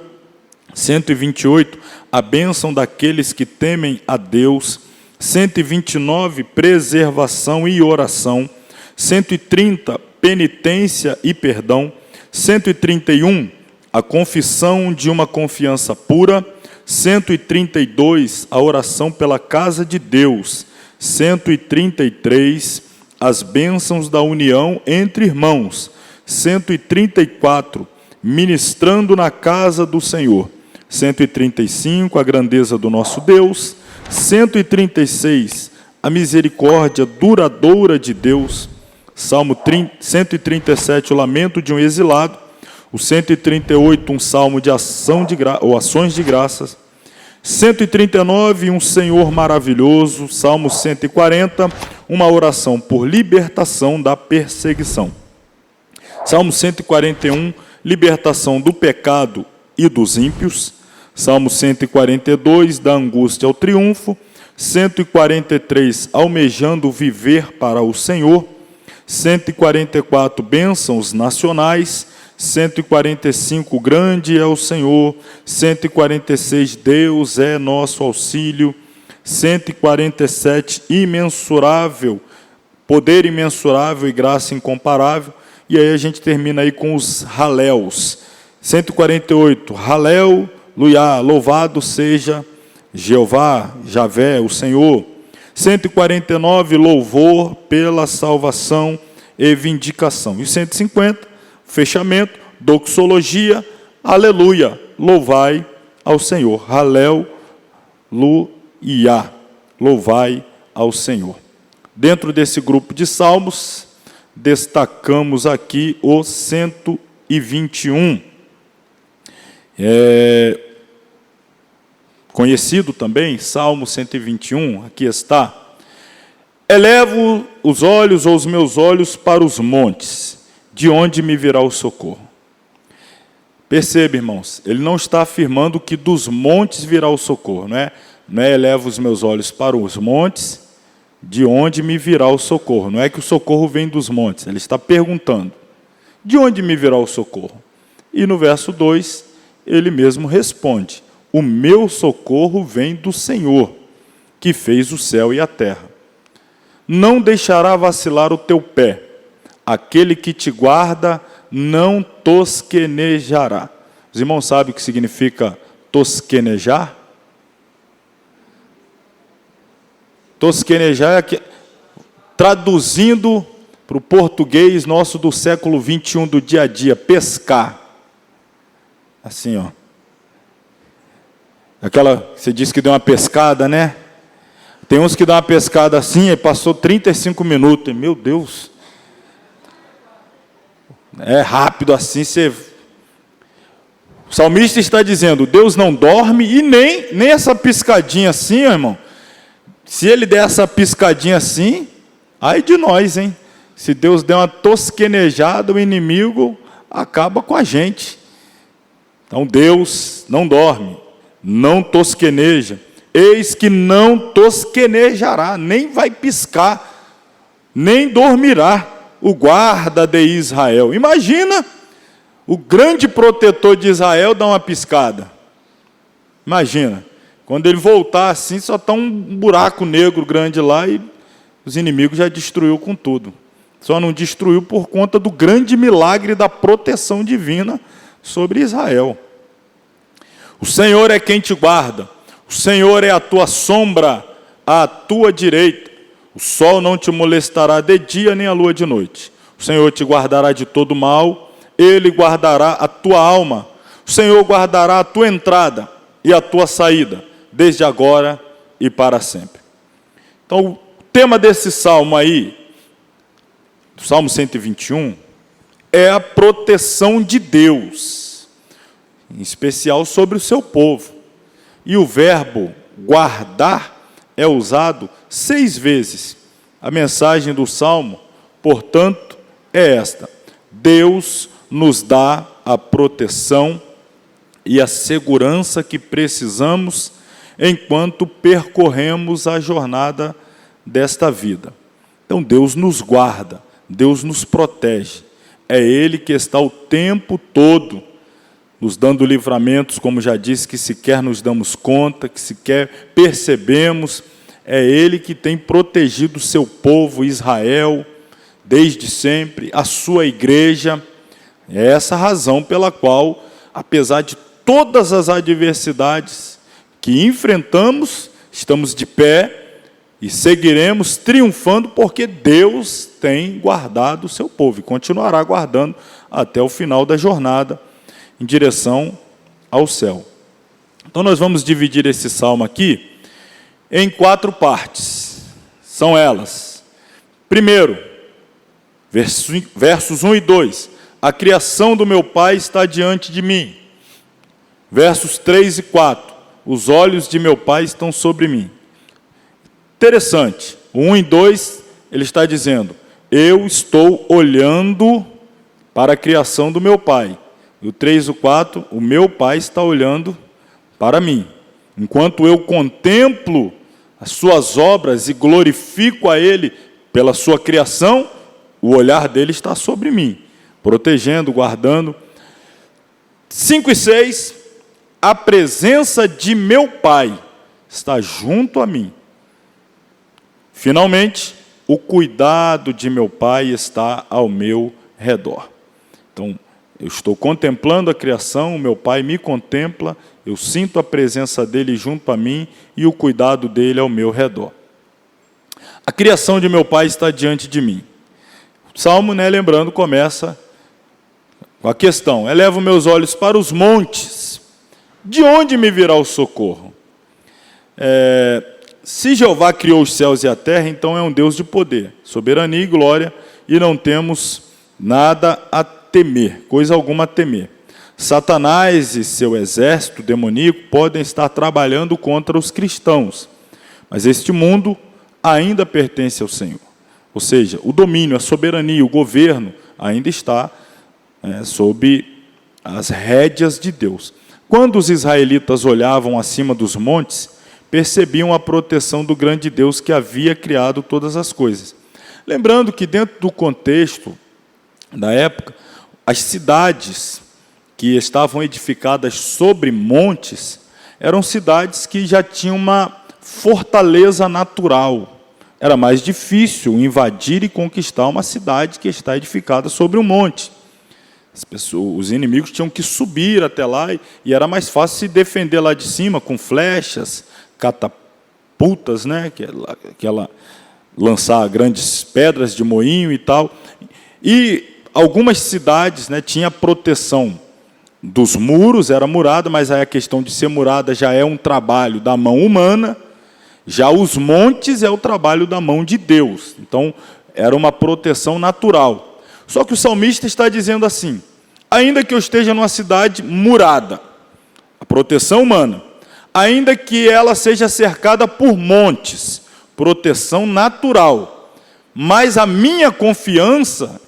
128, a bênção daqueles que temem a Deus. 129, preservação e oração. 130, penitência e perdão. 131, a confissão de uma confiança pura. 132, a oração pela casa de Deus. 133, as bênçãos da união entre irmãos. 134, ministrando na casa do Senhor. 135, a grandeza do nosso Deus. 136, a misericórdia duradoura de Deus. Salmo 137, o lamento de um exilado. O 138, um salmo de ação ou ações de graças. 139, um Senhor maravilhoso. Salmo 140, uma oração por libertação da perseguição. Salmo 141, libertação do pecado e dos ímpios. Salmo 142, da angústia ao triunfo. 143, almejando viver para o Senhor. 144, bênçãos nacionais. 145, grande é o Senhor. 146, Deus é nosso auxílio. 147, imensurável, poder imensurável e graça incomparável. E aí a gente termina aí com os haléus. 148, Haleluia, louvado seja Jeová, Javé, o Senhor. 149, louvor pela salvação e vindicação. E 150, fechamento, doxologia, aleluia, louvai ao Senhor. Haleluia, louvai ao Senhor. Dentro desse grupo de salmos, destacamos aqui o 121. Conhecido também, Salmo 121, aqui está. Elevo os olhos ou os meus olhos para os montes, de onde me virá o socorro. Perceba, irmãos, ele não está afirmando que dos montes virá o socorro, não é elevo os meus olhos para os montes, de onde me virá o socorro. Não é que o socorro vem dos montes, ele está perguntando, de onde me virá o socorro? E no verso 2, ele mesmo responde, o meu socorro vem do Senhor, que fez o céu e a terra. Não deixará vacilar o teu pé, aquele que te guarda não tosquenejará. Os irmãos sabem o que significa tosquenejar? Tosquenejar é que, traduzindo para o português nosso do século 21, do dia a dia, pescar. Assim, ó. Aquela, você disse que deu uma pescada, né? Tem uns que dão uma pescada assim, e passou 35 minutos. E, meu Deus. É rápido assim, você... O salmista está dizendo, Deus não dorme, e nem essa piscadinha assim, ó, irmão. Se ele der essa piscadinha assim, ai de nós, hein? Se Deus der uma tosquenejada, o inimigo acaba com a gente. Então Deus não dorme, não tosqueneja. Eis que não tosquenejará, nem vai piscar, nem dormirá o guarda de Israel. Imagina, o grande protetor de Israel dá uma piscada. Imagina, quando ele voltar assim, só está um buraco negro grande lá e os inimigos já destruiu com tudo. Só não destruiu por conta do grande milagre da proteção divina sobre Israel. O Senhor é quem te guarda, o Senhor é a tua sombra à tua direita. O sol não te molestará de dia, nem a lua de noite. O Senhor te guardará de todo mal, Ele guardará a tua alma. O Senhor guardará a tua entrada e a tua saída, desde agora e para sempre. Então, o tema desse salmo aí, do Salmo 121, é a proteção de Deus, em especial sobre o seu povo. E o verbo guardar é usado 6 vezes. A mensagem do Salmo, portanto, é esta: Deus nos dá a proteção e a segurança que precisamos enquanto percorremos a jornada desta vida. Então Deus nos guarda, Deus nos protege. É Ele que está o tempo todo nos dando livramentos, como já disse, que sequer nos damos conta, que sequer percebemos. É Ele que tem protegido o seu povo Israel desde sempre, a sua igreja. É essa a razão pela qual, apesar de todas as adversidades que enfrentamos, estamos de pé e seguiremos triunfando, porque Deus tem guardado o seu povo e continuará guardando até o final da jornada em direção ao céu. Então nós vamos dividir esse salmo aqui em 4 partes. São elas. Primeiro, versos 1 e 2. A criação do meu Pai está diante de mim. Versos 3 e 4. Os olhos de meu Pai estão sobre mim. Interessante. O 1 e 2, ele está dizendo: eu estou olhando para a criação do meu Pai. E o 3 e o 4, o meu Pai está olhando para mim. Enquanto eu contemplo as suas obras e glorifico a Ele pela sua criação, o olhar dele está sobre mim, protegendo, guardando. 5 e 6, a presença de meu Pai está junto a mim. Finalmente, o cuidado de meu Pai está ao meu redor. Então, eu estou contemplando a criação, o meu Pai me contempla, eu sinto a presença dele junto a mim e o cuidado dele ao meu redor. A criação de meu Pai está diante de mim. O Salmo, lembrando, começa com a questão: elevo meus olhos para os montes, de onde me virá o socorro? Se Jeová criou os céus e a terra, então é um Deus de poder, soberania e glória, e não temos nada a temer, coisa alguma a temer. Satanás e seu exército demoníaco podem estar trabalhando contra os cristãos, mas este mundo ainda pertence ao Senhor. Ou seja, o domínio, a soberania, o governo ainda está sob as rédeas de Deus. Quando os israelitas olhavam acima dos montes, percebiam a proteção do grande Deus que havia criado todas as coisas. Lembrando que dentro do contexto da época, as cidades que estavam edificadas sobre montes eram cidades que já tinham uma fortaleza natural. Era mais difícil invadir e conquistar uma cidade que está edificada sobre um monte. Os inimigos tinham que subir até lá e era mais fácil se defender lá de cima com flechas, catapultas, aquela lançar grandes pedras de moinho e tal. E algumas cidades tinham proteção dos muros, era murada, mas aí a questão de ser murada já é um trabalho da mão humana. Já os montes é o trabalho da mão de Deus. Então, era uma proteção natural. Só que o salmista está dizendo assim: ainda que eu esteja numa cidade murada, a proteção humana, ainda que ela seja cercada por montes, proteção natural, mas a minha confiança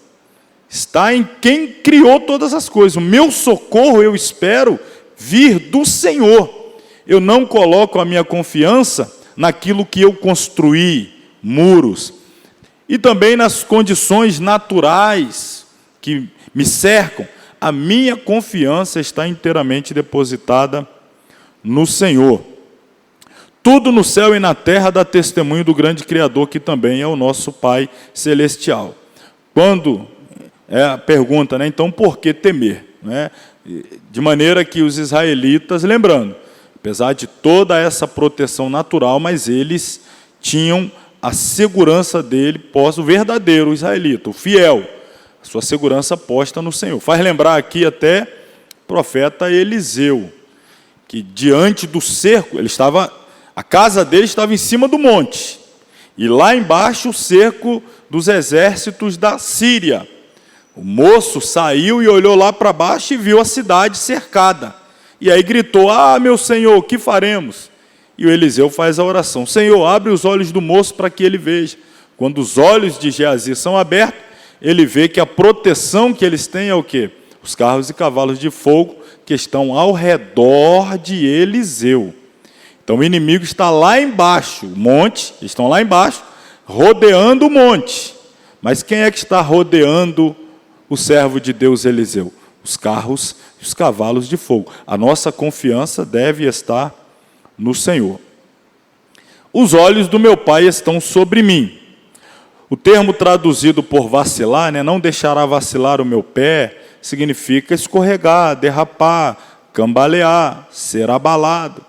está em quem criou todas as coisas. O meu socorro eu espero vir do Senhor. Eu não coloco a minha confiança naquilo que eu construí, muros, e também nas condições naturais que me cercam. A minha confiança está inteiramente depositada no Senhor. Tudo no céu e na terra dá testemunho do grande Criador, que também é o nosso Pai Celestial. Quando a pergunta, então por que temer? De maneira que os israelitas, lembrando, apesar de toda essa proteção natural, mas eles tinham a segurança dele posta, o verdadeiro israelita, o fiel, a sua segurança posta no Senhor. Faz lembrar aqui até o profeta Eliseu, que diante do cerco, a casa dele estava em cima do monte, e lá embaixo o cerco dos exércitos da Síria. O moço saiu e olhou lá para baixo e viu a cidade cercada. E aí gritou: meu Senhor, o que faremos? E o Eliseu faz a oração: Senhor, abre os olhos do moço para que ele veja. Quando os olhos de Geazi são abertos, ele vê que a proteção que eles têm é o quê? Os carros e cavalos de fogo que estão ao redor de Eliseu. Então o inimigo está lá embaixo, o monte, estão lá embaixo, rodeando o monte. Mas quem é que está rodeando o servo de Deus Eliseu? Os carros e os cavalos de fogo. A nossa confiança deve estar no Senhor. Os olhos do meu Pai estão sobre mim. O termo traduzido por vacilar, não deixará vacilar o meu pé, significa escorregar, derrapar, cambalear, ser abalado.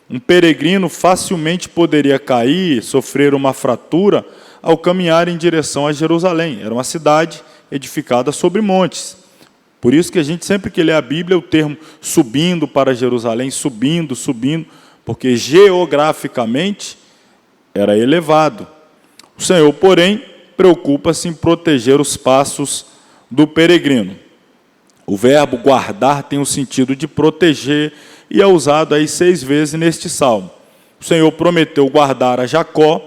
Um peregrino facilmente poderia cair, sofrer uma fratura ao caminhar em direção a Jerusalém. Era uma cidade edificada sobre montes. Por isso que a gente, sempre que lê a Bíblia, o termo subindo para Jerusalém, subindo, porque geograficamente era elevado. O Senhor, porém, preocupa-se em proteger os passos do peregrino. O verbo guardar tem o sentido de proteger e é usado aí 6 vezes neste salmo. O Senhor prometeu guardar a Jacó,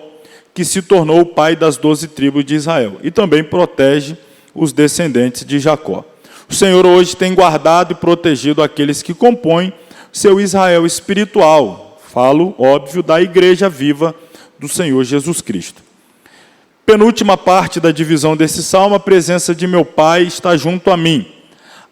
que se tornou o pai das 12 tribos de Israel, e também protege os descendentes de Jacó. O Senhor hoje tem guardado e protegido aqueles que compõem seu Israel espiritual. Falo, óbvio, da igreja viva do Senhor Jesus Cristo. Penúltima parte da divisão desse salmo: a presença de meu Pai está junto a mim.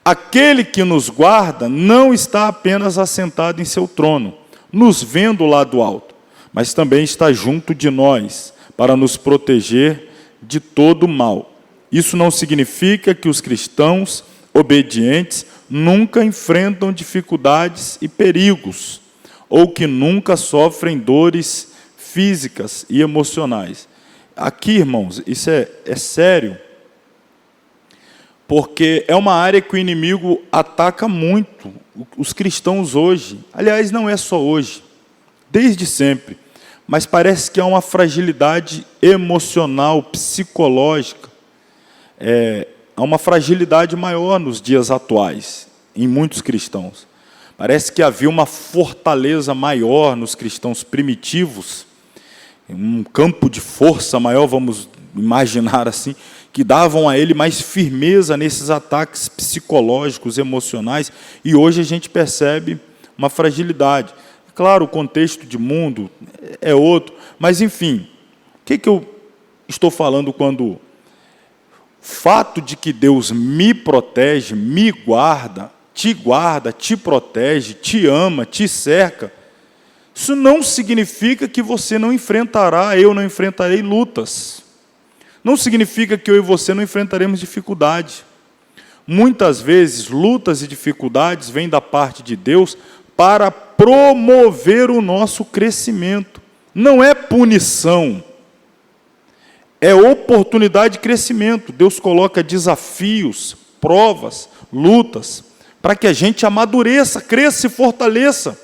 Aquele que nos guarda não está apenas assentado em seu trono, nos vendo lá do alto, mas também está junto de nós, para nos proteger de todo mal. Isso não significa que os cristãos obedientes nunca enfrentam dificuldades e perigos, ou que nunca sofrem dores físicas e emocionais. Aqui, irmãos, isso é sério, porque é uma área que o inimigo ataca muito os cristãos hoje. Aliás, não é só hoje, desde sempre. Mas parece que há uma fragilidade emocional, psicológica. Há uma fragilidade maior nos dias atuais, em muitos cristãos. Parece que havia uma fortaleza maior nos cristãos primitivos, um campo de força maior, vamos imaginar assim, que davam a ele mais firmeza nesses ataques psicológicos, emocionais, e hoje a gente percebe uma fragilidade. Claro, o contexto de mundo é outro, mas enfim, o que eu estou falando quando o fato de que Deus me protege, me guarda, te protege, te ama, te cerca, isso não significa que você não enfrentará, eu não enfrentarei lutas. Não significa que eu e você não enfrentaremos dificuldade. Muitas vezes, lutas e dificuldades vêm da parte de Deus para promover o nosso crescimento. Não é punição, é oportunidade de crescimento. Deus coloca desafios, provas, lutas, para que a gente amadureça, cresça e fortaleça.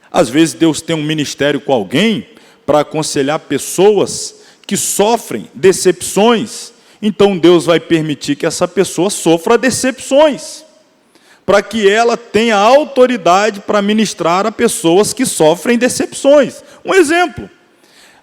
Às vezes Deus tem um ministério com alguém para aconselhar pessoas que sofrem decepções, então Deus vai permitir que essa pessoa sofra decepções, para que ela tenha autoridade para ministrar a pessoas que sofrem decepções. Um exemplo,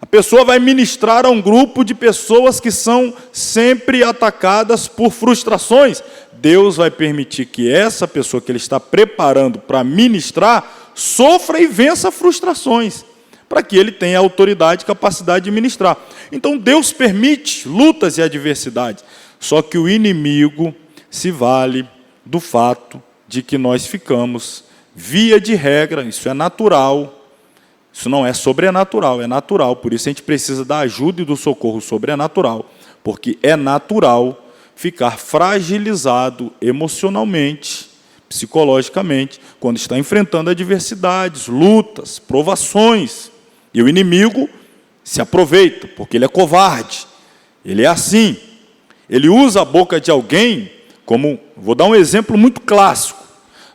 a pessoa vai ministrar a um grupo de pessoas que são sempre atacadas por frustrações. Deus vai permitir que essa pessoa que ele está preparando para ministrar sofra e vença frustrações, para que ele tenha autoridade e capacidade de ministrar. Então Deus permite lutas e adversidades, só que o inimigo se vale do fato de que nós ficamos, via de regra, isso é natural, isso não é sobrenatural, é natural, por isso a gente precisa da ajuda e do socorro sobrenatural, porque é natural ficar fragilizado emocionalmente, psicologicamente, quando está enfrentando adversidades, lutas, provações. E o inimigo se aproveita, porque ele é covarde, ele é assim. Ele usa a boca de alguém como, vou dar um exemplo muito clássico.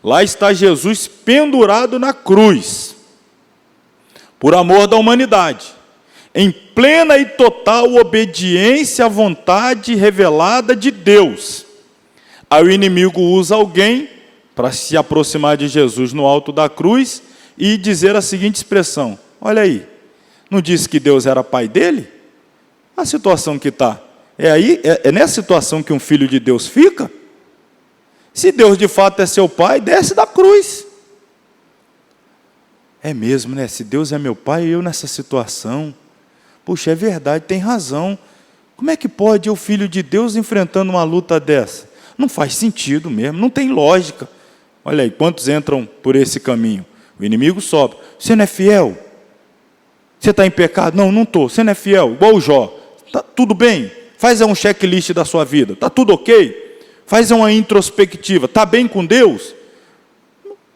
Lá está Jesus pendurado na cruz, por amor da humanidade, em plena e total obediência à vontade revelada de Deus. Aí o inimigo usa alguém para se aproximar de Jesus no alto da cruz e dizer a seguinte expressão: olha aí, não disse que Deus era pai dele? A situação que está. É nessa situação que um filho de Deus fica? Se Deus de fato é seu pai, desce da cruz. É mesmo, né? Se Deus é meu pai, eu nessa situação. Puxa, é verdade, tem razão. Como é que pode o filho de Deus enfrentando uma luta dessa? Não faz sentido mesmo, não tem lógica. Olha aí, quantos entram por esse caminho? O inimigo sobe. Você não é fiel? Você está em pecado? Não, não estou. Você não é fiel? Igual o Jó. Tá tudo bem? Faz um checklist da sua vida. Está tudo ok? Faz uma introspectiva. Está bem com Deus?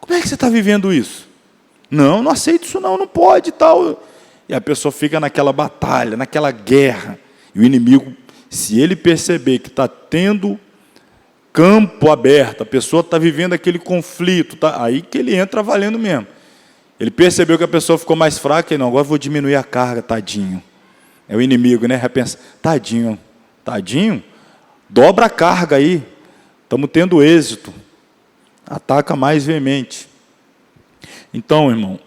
Como é que você está vivendo isso? Não, não aceito isso não pode e tal. E a pessoa fica naquela batalha, naquela guerra. E o inimigo, se ele perceber que está tendo campo aberto, a pessoa está vivendo aquele conflito, tá? Aí que ele entra valendo mesmo. Ele percebeu que a pessoa ficou mais fraca e não, agora vou diminuir a carga, tadinho. É o inimigo, né? Repensa, tadinho, dobra a carga aí, estamos tendo êxito. Ataca mais veemente. Então, irmão,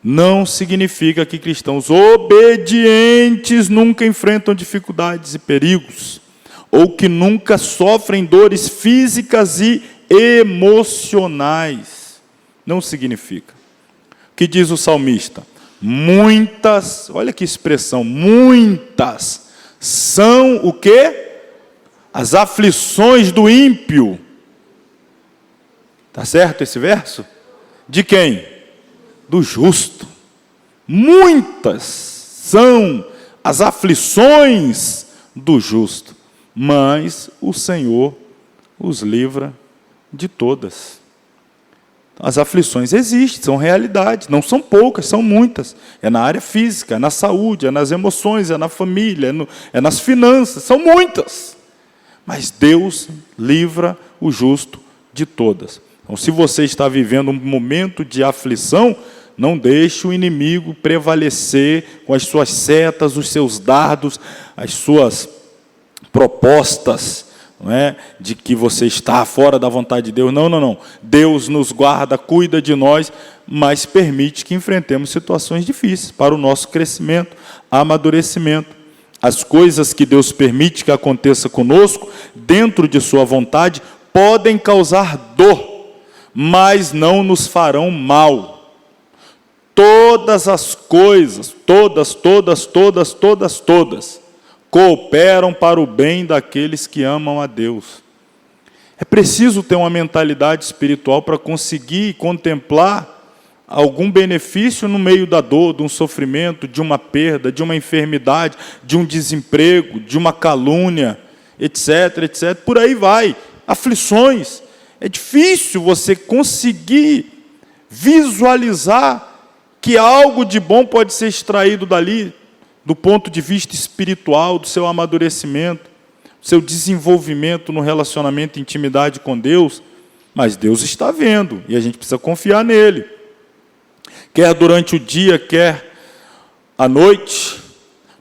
não significa que cristãos obedientes nunca enfrentam dificuldades e perigos, ou que nunca sofrem dores físicas e emocionais. Não significa. O que diz o salmista? Muitas, olha que expressão, muitas são o quê? As aflições do ímpio. Está certo esse verso? De quem? Do justo. Muitas são as aflições do justo, mas o Senhor os livra de todas. As aflições existem, são realidades, não são poucas, são muitas. É na área física, é na saúde, é nas emoções, é na família, é nas finanças, são muitas. Mas Deus livra o justo de todas. Então, se você está vivendo um momento de aflição, não deixe o inimigo prevalecer com as suas setas, os seus dardos, as suas propostas, não é? De que você está fora da vontade de Deus. Não. Deus nos guarda, cuida de nós, mas permite que enfrentemos situações difíceis para o nosso crescimento, amadurecimento. As coisas que Deus permite que aconteça conosco, dentro de sua vontade, podem causar dor, mas não nos farão mal. Todas as coisas, todas, cooperam para o bem daqueles que amam a Deus. É preciso ter uma mentalidade espiritual para conseguir contemplar algum benefício no meio da dor, de um sofrimento, de uma perda, de uma enfermidade, de um desemprego, de uma calúnia, etc. Por aí vai. Aflições. É difícil você conseguir visualizar que algo de bom pode ser extraído dali, do ponto de vista espiritual, do seu amadurecimento, do seu desenvolvimento no relacionamento e intimidade com Deus, mas Deus está vendo, e a gente precisa confiar nele. Quer durante o dia, quer à noite,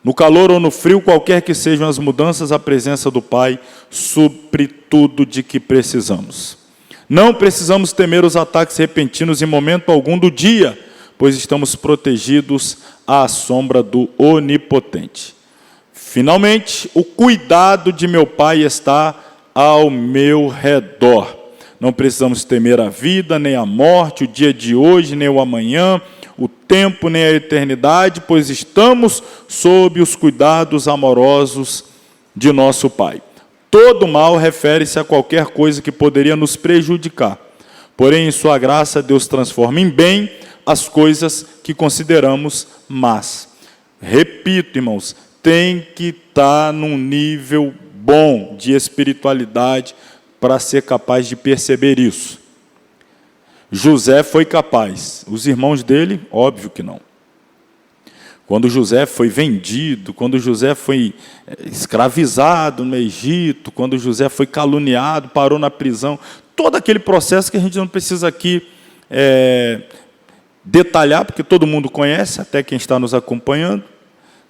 no calor ou no frio, qualquer que sejam as mudanças, a presença do Pai supre tudo de que precisamos. Não precisamos temer os ataques repentinos em momento algum do dia, pois estamos protegidos à sombra do Onipotente. Finalmente, o cuidado de meu Pai está ao meu redor. Não precisamos temer a vida, nem a morte, o dia de hoje, nem o amanhã, o tempo, nem a eternidade, pois estamos sob os cuidados amorosos de nosso Pai. Todo mal refere-se a qualquer coisa que poderia nos prejudicar. Porém, em sua graça, Deus transforma em bem as coisas que consideramos más. Repito, irmãos, tem que estar num nível bom de espiritualidade para ser capaz de perceber isso. José foi capaz. Os irmãos dele, óbvio que não. Quando José foi vendido, quando José foi escravizado no Egito, quando José foi caluniado, parou na prisão, todo aquele processo que a gente não precisa aqui detalhar, porque todo mundo conhece, até quem está nos acompanhando,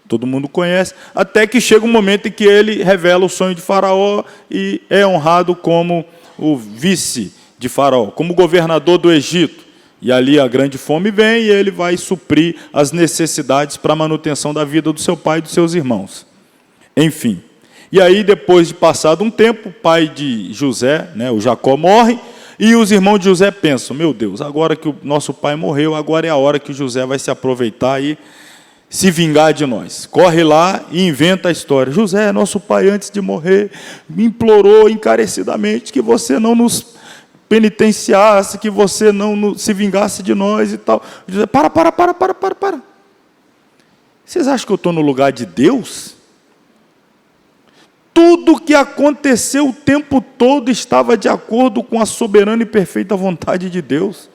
todo mundo conhece, até que chega um momento em que ele revela o sonho de Faraó e é honrado como o vice de Faraó, como governador do Egito. E ali a grande fome vem e ele vai suprir as necessidades para a manutenção da vida do seu pai e dos seus irmãos. Enfim. E aí, depois de passado um tempo, o pai de José, o Jacó, morre, e os irmãos de José pensam, meu Deus, agora que o nosso pai morreu, agora é a hora que José vai se aproveitar e se vingar de nós. Corre lá e inventa a história. José, nosso pai, antes de morrer, me implorou encarecidamente que você não nos penitenciasse, que você não se vingasse de nós e tal. José, para. Vocês acham que eu estou no lugar de Deus? Tudo o que aconteceu o tempo todo estava de acordo com a soberana e perfeita vontade de Deus.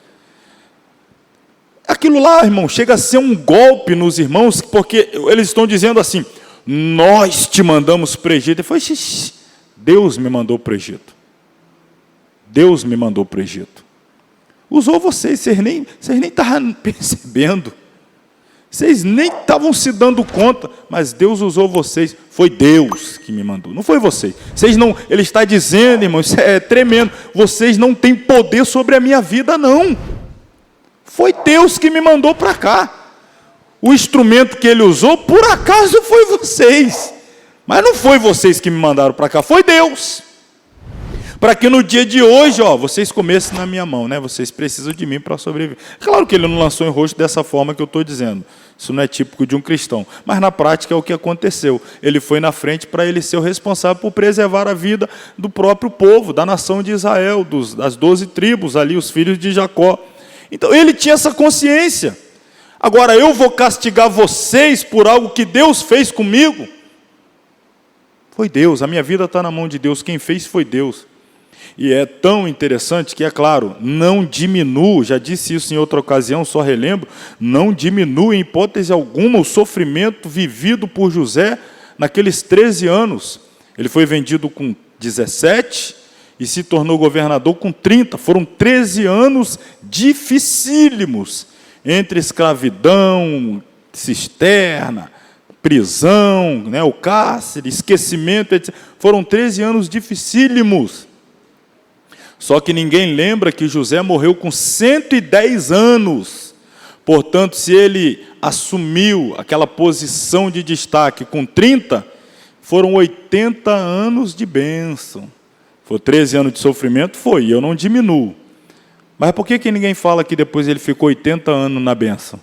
Aquilo lá, irmão, chega a ser um golpe nos irmãos, porque eles estão dizendo assim, nós te mandamos para o Egito. Ele falou, Deus me mandou para o Egito. Deus me mandou para o Egito. Usou vocês, vocês nem estavam percebendo. Vocês nem estavam se dando conta, mas Deus usou vocês. Foi Deus que me mandou, não foi vocês. Vocês não, Ele está dizendo, irmão, isso é tremendo. Vocês não têm poder sobre a minha vida, não. Foi Deus que me mandou para cá. O instrumento que Ele usou, por acaso, foi vocês. Mas não foi vocês que me mandaram para cá, foi Deus. Para que no dia de hoje, vocês comessem na minha mão, né? Vocês precisam de mim para sobreviver. Claro que Ele não lançou em rosto dessa forma que eu estou dizendo. Isso não é típico de um cristão. Mas na prática é o que aconteceu. Ele foi na frente para ele ser o responsável por preservar a vida do próprio povo, da nação de Israel, das 12 tribos ali, os filhos de Jacó. Então ele tinha essa consciência. Agora eu vou castigar vocês por algo que Deus fez comigo? Foi Deus, a minha vida está na mão de Deus. Quem fez foi Deus. E é tão interessante que, é claro, não diminui, já disse isso em outra ocasião, só relembro, não diminui em hipótese alguma o sofrimento vivido por José naqueles 13 anos. Ele foi vendido com 17 e se tornou governador com 30. Foram 13 anos dificílimos, entre escravidão, cisterna, prisão, né, o cárcere, esquecimento, etc. Foram 13 anos dificílimos. Só que ninguém lembra que José morreu com 110 anos. Portanto, se ele assumiu aquela posição de destaque com 30, foram 80 anos de bênção. Foi 13 anos de sofrimento? Foi, eu não diminuo. Mas por que ninguém fala que depois ele ficou 80 anos na bênção?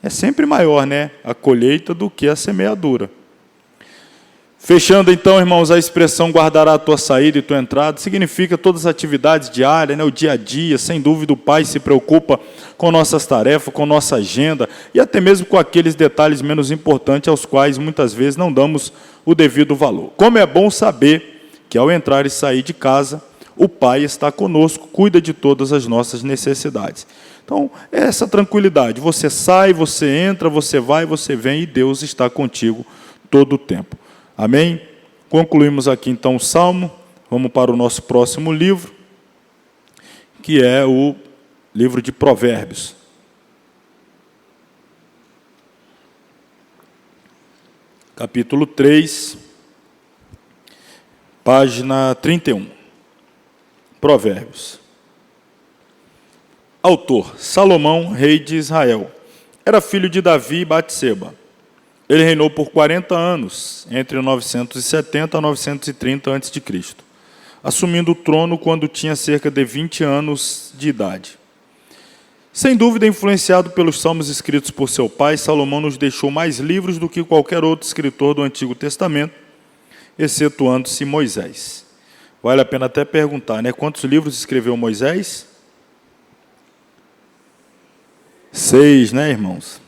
É sempre maior, né, a colheita do que a semeadura. Fechando então, irmãos, a expressão guardará a tua saída e tua entrada, significa todas as atividades diárias, né, o dia a dia. Sem dúvida o Pai se preocupa com nossas tarefas, com nossa agenda, e até mesmo com aqueles detalhes menos importantes aos quais muitas vezes não damos o devido valor. Como é bom saber que ao entrar e sair de casa, o Pai está conosco, cuida de todas as nossas necessidades. Então, é essa tranquilidade, você sai, você entra, você vai, você vem, e Deus está contigo todo o tempo. Amém? Concluímos aqui então o Salmo, vamos para o nosso próximo livro, que é o livro de Provérbios. Capítulo 3, página 31. Provérbios. Autor: Salomão, rei de Israel. Era filho de Davi e Batseba. Ele reinou por 40 anos, entre 970 a 930 a.C., assumindo o trono quando tinha cerca de 20 anos de idade. Sem dúvida, influenciado pelos salmos escritos por seu pai, Salomão nos deixou mais livros do que qualquer outro escritor do Antigo Testamento, excetuando-se Moisés. Vale a pena até perguntar, né? Quantos livros escreveu Moisés? 6, né, irmãos?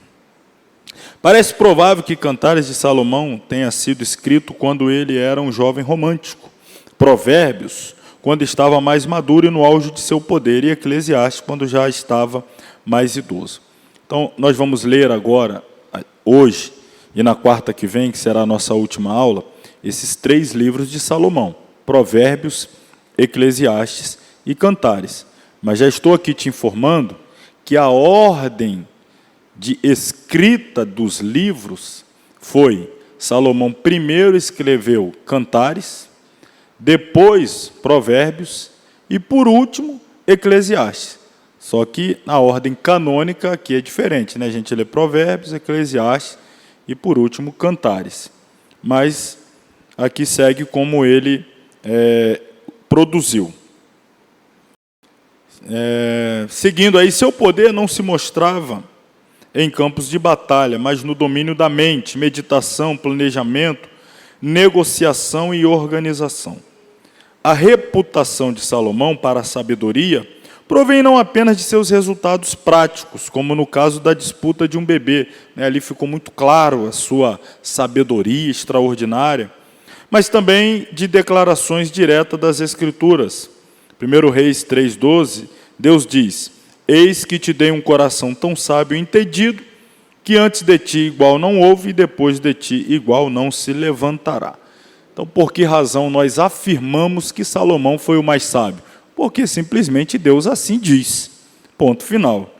Parece provável que Cantares de Salomão tenha sido escrito quando ele era um jovem romântico. Provérbios, quando estava mais maduro e no auge de seu poder, e Eclesiastes, quando já estava mais idoso. Então, nós vamos ler agora, hoje, e na quarta que vem, que será a nossa última aula, esses 3 livros de Salomão: Provérbios, Eclesiastes e Cantares. Mas já estou aqui te informando que a ordem de escrita dos livros foi: Salomão primeiro escreveu Cantares, depois Provérbios e, por último, Eclesiastes. Só que na ordem canônica aqui é diferente, né? A gente lê Provérbios, Eclesiastes e, por último, Cantares. Mas aqui segue como ele produziu. Seguindo aí, seu poder não se mostrava em campos de batalha, mas no domínio da mente, meditação, planejamento, negociação e organização. A reputação de Salomão para a sabedoria provém não apenas de seus resultados práticos, como no caso da disputa de um bebê, né? Ali ficou muito claro a sua sabedoria extraordinária, mas também de declarações diretas das Escrituras. 1 Reis 3,12, Deus diz: eis que te dei um coração tão sábio e entendido, que antes de ti igual não houve, e depois de ti igual não se levantará. Então, por que razão nós afirmamos que Salomão foi o mais sábio? porque simplesmente Deus assim diz. Ponto final.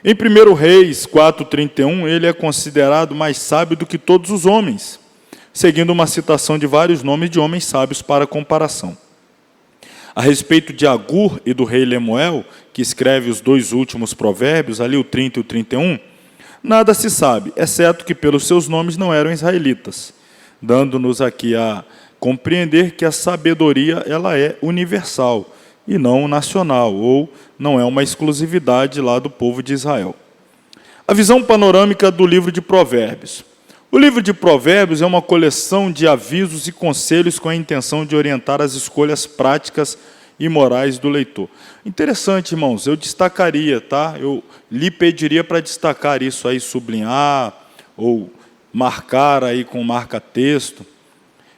Em 1 Reis 4,31, ele é considerado mais sábio do que todos os homens, seguindo uma citação de vários nomes de homens sábios para comparação. A respeito de Agur e do rei Lemuel, que escreve os 2 últimos provérbios, ali o 30 e o 31, nada se sabe, exceto que pelos seus nomes não eram israelitas, dando-nos aqui a compreender que a sabedoria ela é universal e não nacional, ou não é uma exclusividade lá do povo de Israel. A visão panorâmica do livro de Provérbios. O livro de Provérbios é uma coleção de avisos e conselhos com a intenção de orientar as escolhas práticas e morais do leitor. Interessante, irmãos, eu destacaria, tá? Eu lhe pediria para destacar isso aí, sublinhar ou marcar aí com marca-texto.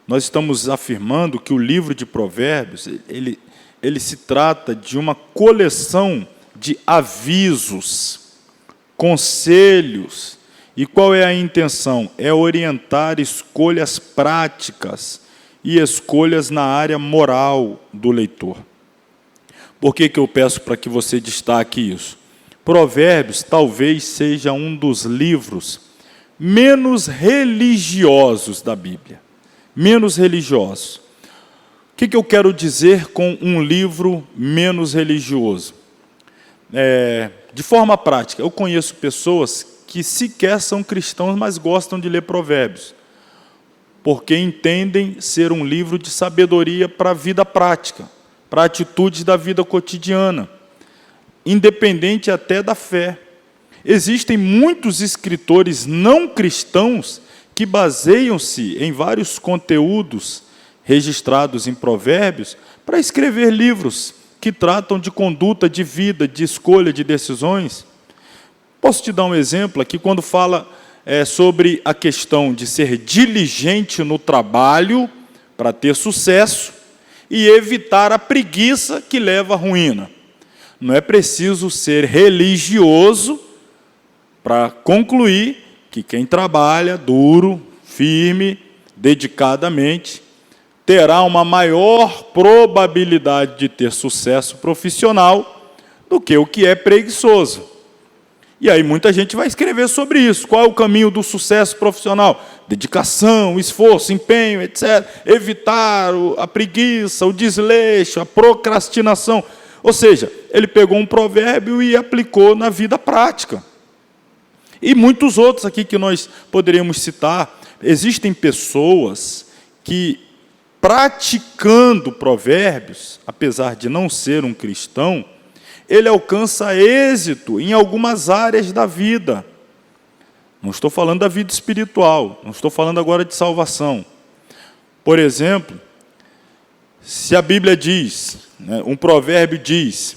Nós estamos afirmando que o livro de Provérbios, ele se trata de uma coleção de avisos, conselhos. E qual é a intenção? É orientar escolhas práticas e escolhas na área moral do leitor. Por que eu peço para que você destaque isso? Provérbios talvez seja um dos livros menos religiosos da Bíblia. Menos religiosos. O que eu quero dizer com um livro menos religioso? De forma prática, eu conheço pessoas que sequer são cristãos, mas gostam de ler Provérbios, porque entendem ser um livro de sabedoria para a vida prática, para atitudes da vida cotidiana, independente até da fé. Existem muitos escritores não cristãos que baseiam-se em vários conteúdos registrados em Provérbios para escrever livros que tratam de conduta de vida, de escolha de decisões. Posso te dar um exemplo aqui, quando fala sobre a questão de ser diligente no trabalho para ter sucesso e evitar a preguiça que leva à ruína. Não é preciso ser religioso para concluir que quem trabalha duro, firme, dedicadamente, terá uma maior probabilidade de ter sucesso profissional do que o que é preguiçoso. E aí muita gente vai escrever sobre isso. Qual é o caminho do sucesso profissional? Dedicação, esforço, empenho, etc. Evitar a preguiça, o desleixo, a procrastinação. Ou seja, ele pegou um provérbio e aplicou na vida prática. E muitos outros aqui que nós poderíamos citar. Existem pessoas que, praticando provérbios, apesar de não ser um cristão, ele alcança êxito em algumas áreas da vida. Não estou falando da vida espiritual, não estou falando agora de salvação. Por exemplo, se a Bíblia diz, um provérbio diz,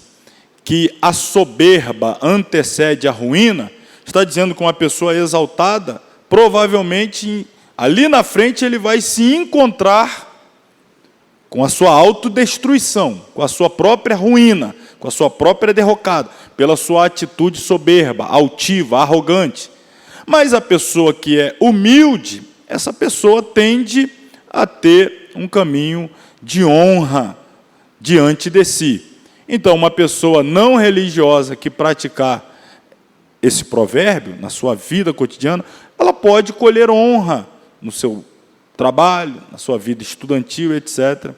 que a soberba antecede a ruína, está dizendo que uma pessoa exaltada, provavelmente, ali na frente, ele vai se encontrar com a sua autodestruição, com a sua própria ruína, com a sua própria derrocada, pela sua atitude soberba, altiva, arrogante. Mas a pessoa que é humilde, essa pessoa tende a ter um caminho de honra diante de si. Então, uma pessoa não religiosa que praticar esse provérbio na sua vida cotidiana, ela pode colher honra no seu trabalho, na sua vida estudantil, etc.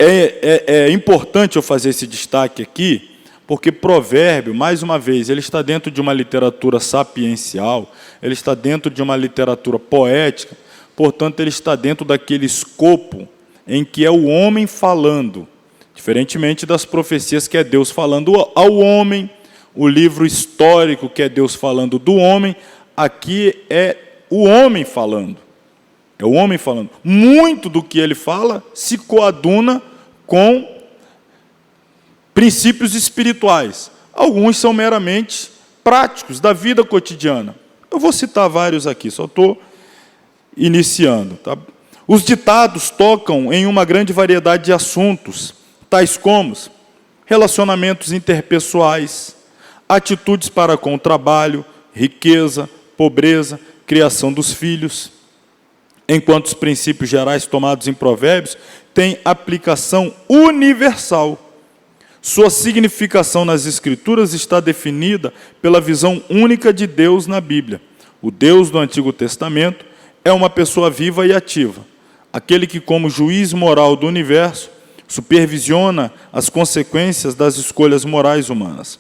É importante eu fazer esse destaque aqui, porque provérbio, mais uma vez, ele está dentro de uma literatura sapiencial, ele está dentro de uma literatura poética, portanto, ele está dentro daquele escopo em que é o homem falando, diferentemente das profecias que é Deus falando ao homem, o livro histórico que é Deus falando do homem, aqui é o homem falando. É o homem falando. Muito do que ele fala se coaduna com princípios espirituais. Alguns são meramente práticos da vida cotidiana. Eu vou citar vários aqui, só estou iniciando. Tá? Os ditados tocam em uma grande variedade de assuntos, tais como relacionamentos interpessoais, atitudes para com o trabalho, riqueza, pobreza, criação dos filhos, enquanto os princípios gerais tomados em Provérbios têm aplicação universal. Sua significação nas Escrituras está definida pela visão única de Deus na Bíblia. O Deus do Antigo Testamento é uma pessoa viva e ativa, aquele que, como juiz moral do universo, supervisiona as consequências das escolhas morais humanas.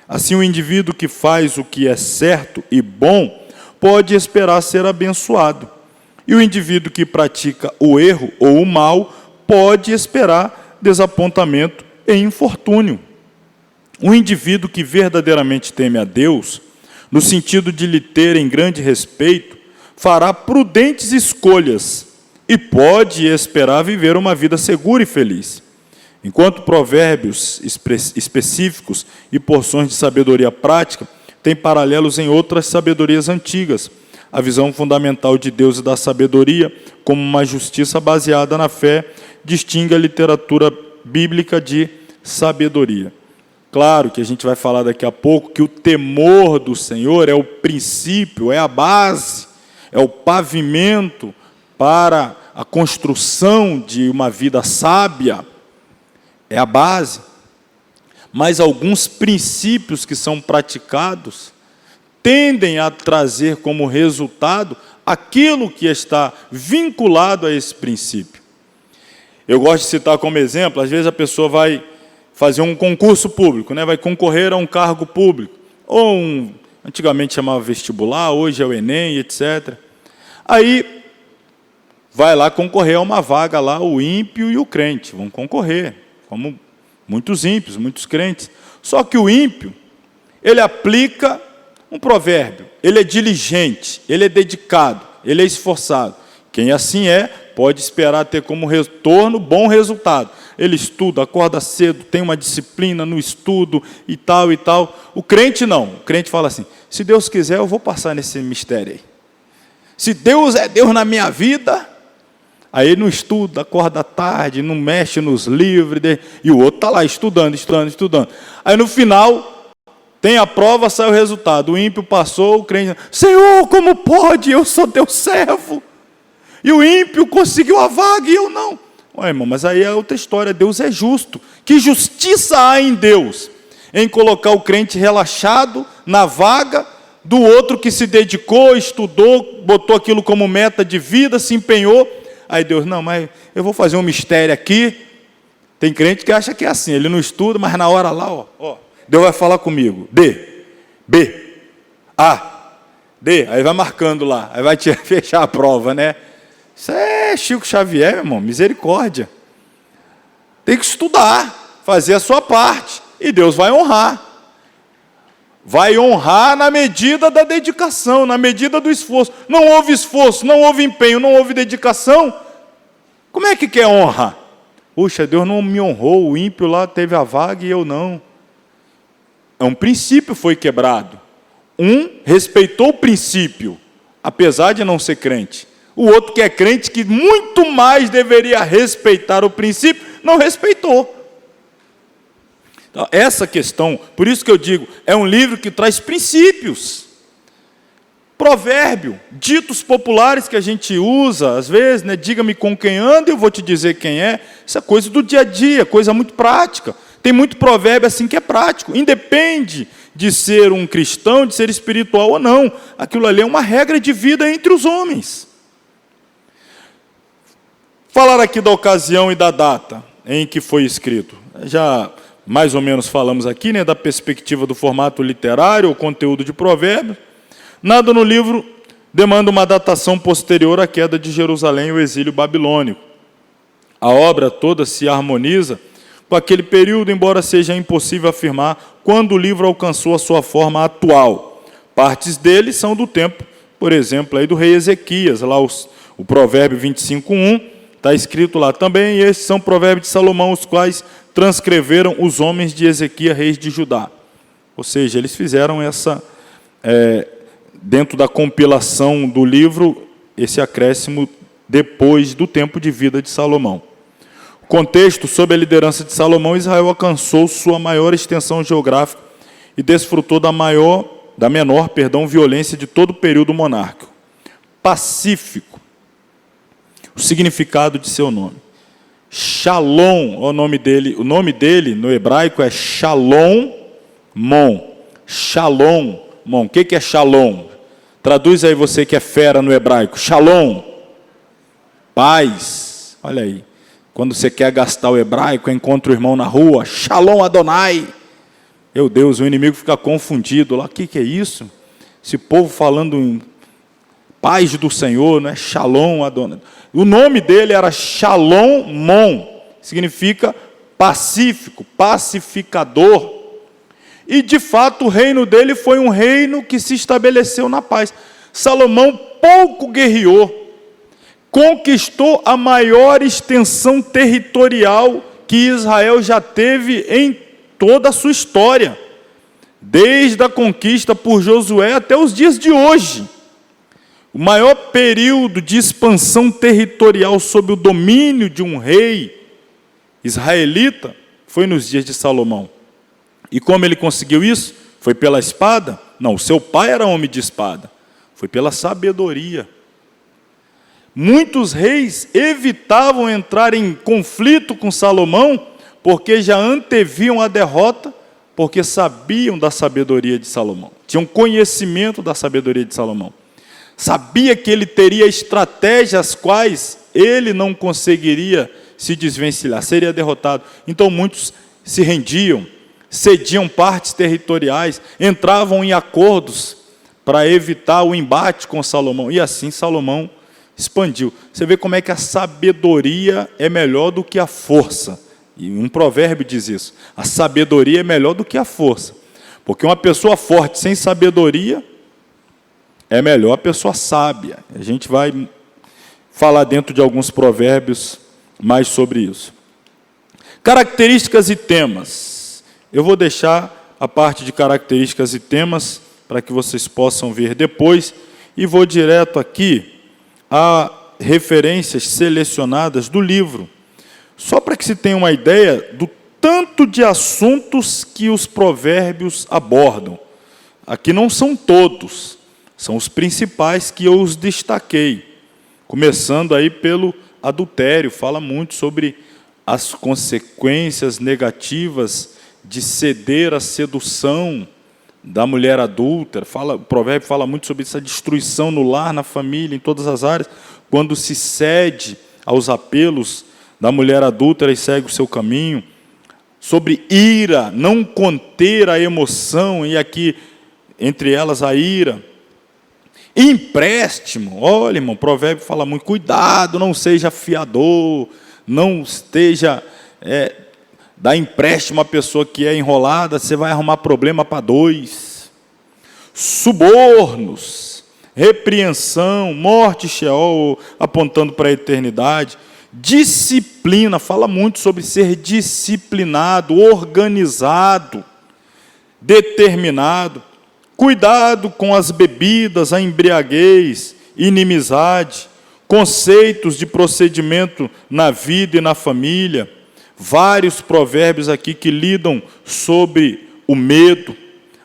Assim, o indivíduo que faz o que é certo e bom pode esperar ser abençoado. E o indivíduo que pratica o erro ou o mal pode esperar desapontamento e infortúnio. O indivíduo que verdadeiramente teme a Deus, no sentido de lhe ter em grande respeito, fará prudentes escolhas e pode esperar viver uma vida segura e feliz. Enquanto provérbios específicos e porções de sabedoria prática têm paralelos em outras sabedorias antigas, a visão fundamental de Deus e da sabedoria, como uma justiça baseada na fé, distingue a literatura bíblica de sabedoria. Claro que a gente vai falar daqui a pouco que o temor do Senhor é o princípio, é a base, é o pavimento para a construção de uma vida sábia, é a base. Mas alguns princípios que são praticados tendem a trazer como resultado aquilo que está vinculado a esse princípio. Eu gosto de citar como exemplo, às vezes a pessoa vai fazer um concurso público, vai concorrer a um cargo público, ou antigamente chamava vestibular, hoje é o Enem, etc. Aí vai lá concorrer a uma vaga lá, o ímpio e o crente vão concorrer, como muitos ímpios, muitos crentes. Só que o ímpio, ele aplica um provérbio, ele é diligente, ele é dedicado, ele é esforçado. Quem assim é, pode esperar ter como retorno bom resultado. Ele estuda, acorda cedo, tem uma disciplina no estudo e tal e tal. O crente não, o crente fala assim, se Deus quiser eu vou passar nesse mistério aí. Se Deus é Deus na minha vida, aí ele não estuda, acorda tarde, não mexe nos livros, e o outro está lá estudando. Aí no final, tem a prova, sai o resultado. O ímpio passou, o crente, Senhor, como pode? Eu sou teu servo. E o ímpio conseguiu a vaga e eu não. Ué, irmão, mas aí é outra história. Deus é justo. Que justiça há em Deus? Em colocar o crente relaxado na vaga do outro que se dedicou, estudou, botou aquilo como meta de vida, se empenhou. Aí Deus, não, mas eu vou fazer um mistério aqui. Tem crente que acha que é assim, ele não estuda, mas na hora lá, ó, Deus vai falar comigo, D, B, A, D, aí vai marcando lá, aí vai te fechar a prova, né? Isso é Chico Xavier, meu irmão, misericórdia. Tem que estudar, fazer a sua parte, e Deus vai honrar. Vai honrar na medida da dedicação, na medida do esforço. Não houve esforço, não houve empenho, não houve dedicação. Como é que quer honra? Puxa, Deus não me honrou, o ímpio lá teve a vaga e eu não. Um princípio foi quebrado. Um respeitou o princípio, apesar de não ser crente. O outro que é crente, que muito mais deveria respeitar o princípio, não respeitou. Então, essa questão, por isso que eu digo, é um livro que traz princípios. Provérbio, ditos populares que a gente usa, às vezes, diga-me com quem anda e eu vou te dizer quem é. Isso é coisa do dia a dia, coisa muito prática. Tem muito provérbio assim que é prático, independe de ser um cristão, de ser espiritual ou não. Aquilo ali é uma regra de vida entre os homens. Falar aqui da ocasião e da data em que foi escrito. Já mais ou menos falamos aqui, da perspectiva do formato literário, o conteúdo de Provérbios. Nada no livro demanda uma datação posterior à queda de Jerusalém e o exílio babilônico. A obra toda se harmoniza com aquele período, embora seja impossível afirmar quando o livro alcançou a sua forma atual. Partes dele são do tempo, por exemplo, aí do rei Ezequias, lá o Provérbio 25:1, está escrito lá também, e esses são provérbios de Salomão, os quais transcreveram os homens de Ezequias, reis de Judá. Ou seja, eles fizeram essa, dentro da compilação do livro, esse acréscimo depois do tempo de vida de Salomão. O contexto, sob a liderança de Salomão, Israel alcançou sua maior extensão geográfica e desfrutou da menor violência de todo o período monárquico. Pacífico. o significado de seu nome. Shalom, o nome dele no hebraico é Shalom Mon. Shalom Mon. O que é Shalom? Traduz aí você que é fera no hebraico. Shalom, paz. Olha aí, quando você quer gastar o hebraico, encontra o irmão na rua, Shalom Adonai. Meu Deus, o inimigo fica confundido lá. O que é isso? Esse povo falando em paz do Senhor, não é Shalom Adonai. O nome dele era Shalom Mon, significa pacífico, pacificador. E de fato o reino dele foi um reino que se estabeleceu na paz. Salomão pouco guerreou, conquistou a maior extensão territorial que Israel já teve em toda a sua história, desde a conquista por Josué até os dias de hoje. O maior período de expansão territorial sob o domínio de um rei israelita foi nos dias de Salomão. E como ele conseguiu isso? Foi pela espada? Não, seu pai era homem de espada. Foi pela sabedoria. Muitos reis evitavam entrar em conflito com Salomão, porque já anteviam a derrota, porque sabiam da sabedoria de Salomão. Tinham conhecimento da sabedoria de Salomão. Sabia que ele teria estratégias quais ele não conseguiria se desvencilhar, seria derrotado. Então muitos se rendiam, cediam partes territoriais, entravam em acordos para evitar o embate com Salomão. E assim Salomão expandiu. Você vê como é que a sabedoria é melhor do que a força. E um provérbio diz isso. A sabedoria é melhor do que a força. Porque uma pessoa forte sem sabedoria é melhor a pessoa sábia. A gente vai falar dentro de alguns provérbios mais sobre isso. Características e temas. Eu vou deixar a parte de características e temas para que vocês possam ver depois. E vou direto aqui a referências selecionadas do livro. Só para que se tenha uma ideia do tanto de assuntos que os provérbios abordam. Aqui não são todos. São os principais que eu os destaquei. Começando aí pelo adultério, fala muito sobre as consequências negativas de ceder à sedução da mulher adúltera. O provérbio fala muito sobre essa destruição no lar, na família, em todas as áreas, quando se cede aos apelos da mulher adúltera e segue o seu caminho. Sobre ira, não conter a emoção, e aqui, entre elas, a ira. Empréstimo, olha, irmão, o provérbio fala muito, cuidado, não seja fiador, não esteja, dá empréstimo à pessoa que é enrolada, você vai arrumar problema para dois. Subornos, repreensão, morte, Sheol, apontando para a eternidade. Disciplina, fala muito sobre ser disciplinado, organizado, determinado. Cuidado com as bebidas, a embriaguez, inimizade, conceitos de procedimento na vida e na família. Vários provérbios aqui que lidam sobre o medo,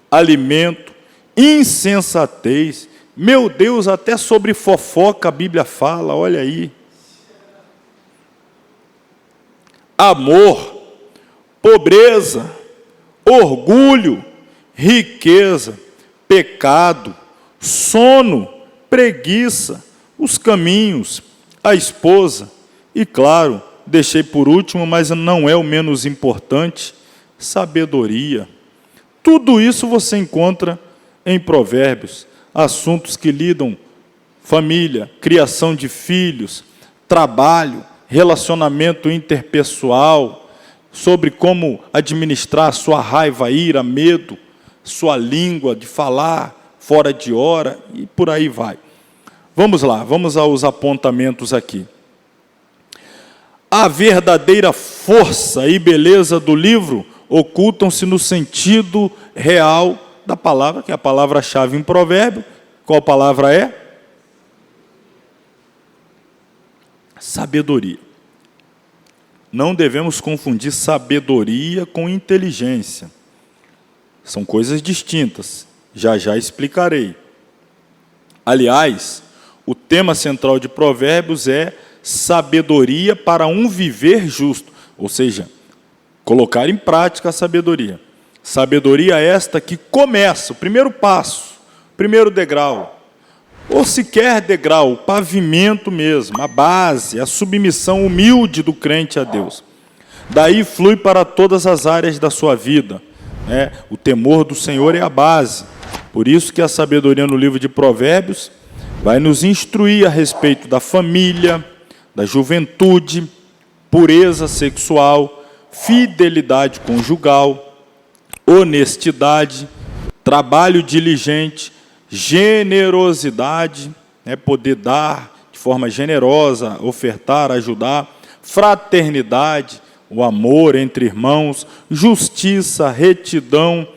alimento, insensatez. Meu Deus, até sobre fofoca a Bíblia fala, olha aí. Amor, pobreza, orgulho, riqueza, pecado, sono, preguiça, os caminhos, a esposa e, claro, deixei por último, mas não é o menos importante, sabedoria. Tudo isso você encontra em Provérbios, assuntos que lidam família, criação de filhos, trabalho, relacionamento interpessoal, sobre como administrar sua raiva, ira, medo, sua língua de falar fora de hora, e por aí vai. Vamos lá, vamos aos apontamentos aqui. A verdadeira força e beleza do livro ocultam-se no sentido real da palavra, que é a palavra-chave em provérbio. Qual palavra é? Sabedoria. Não devemos confundir sabedoria com inteligência. São coisas distintas, já explicarei. Aliás, o tema central de Provérbios é sabedoria para um viver justo. Ou seja, colocar em prática a sabedoria. Sabedoria esta que começa, o primeiro passo, o primeiro degrau, ou sequer degrau, o pavimento mesmo, a base, a submissão humilde do crente a Deus. Daí flui para todas as áreas da sua vida. O temor do Senhor é a base. Por isso que a sabedoria no livro de Provérbios vai nos instruir a respeito da família, da juventude, pureza sexual, fidelidade conjugal, honestidade, trabalho diligente, generosidade, poder dar de forma generosa, ofertar, ajudar, fraternidade, o amor entre irmãos, justiça, retidão,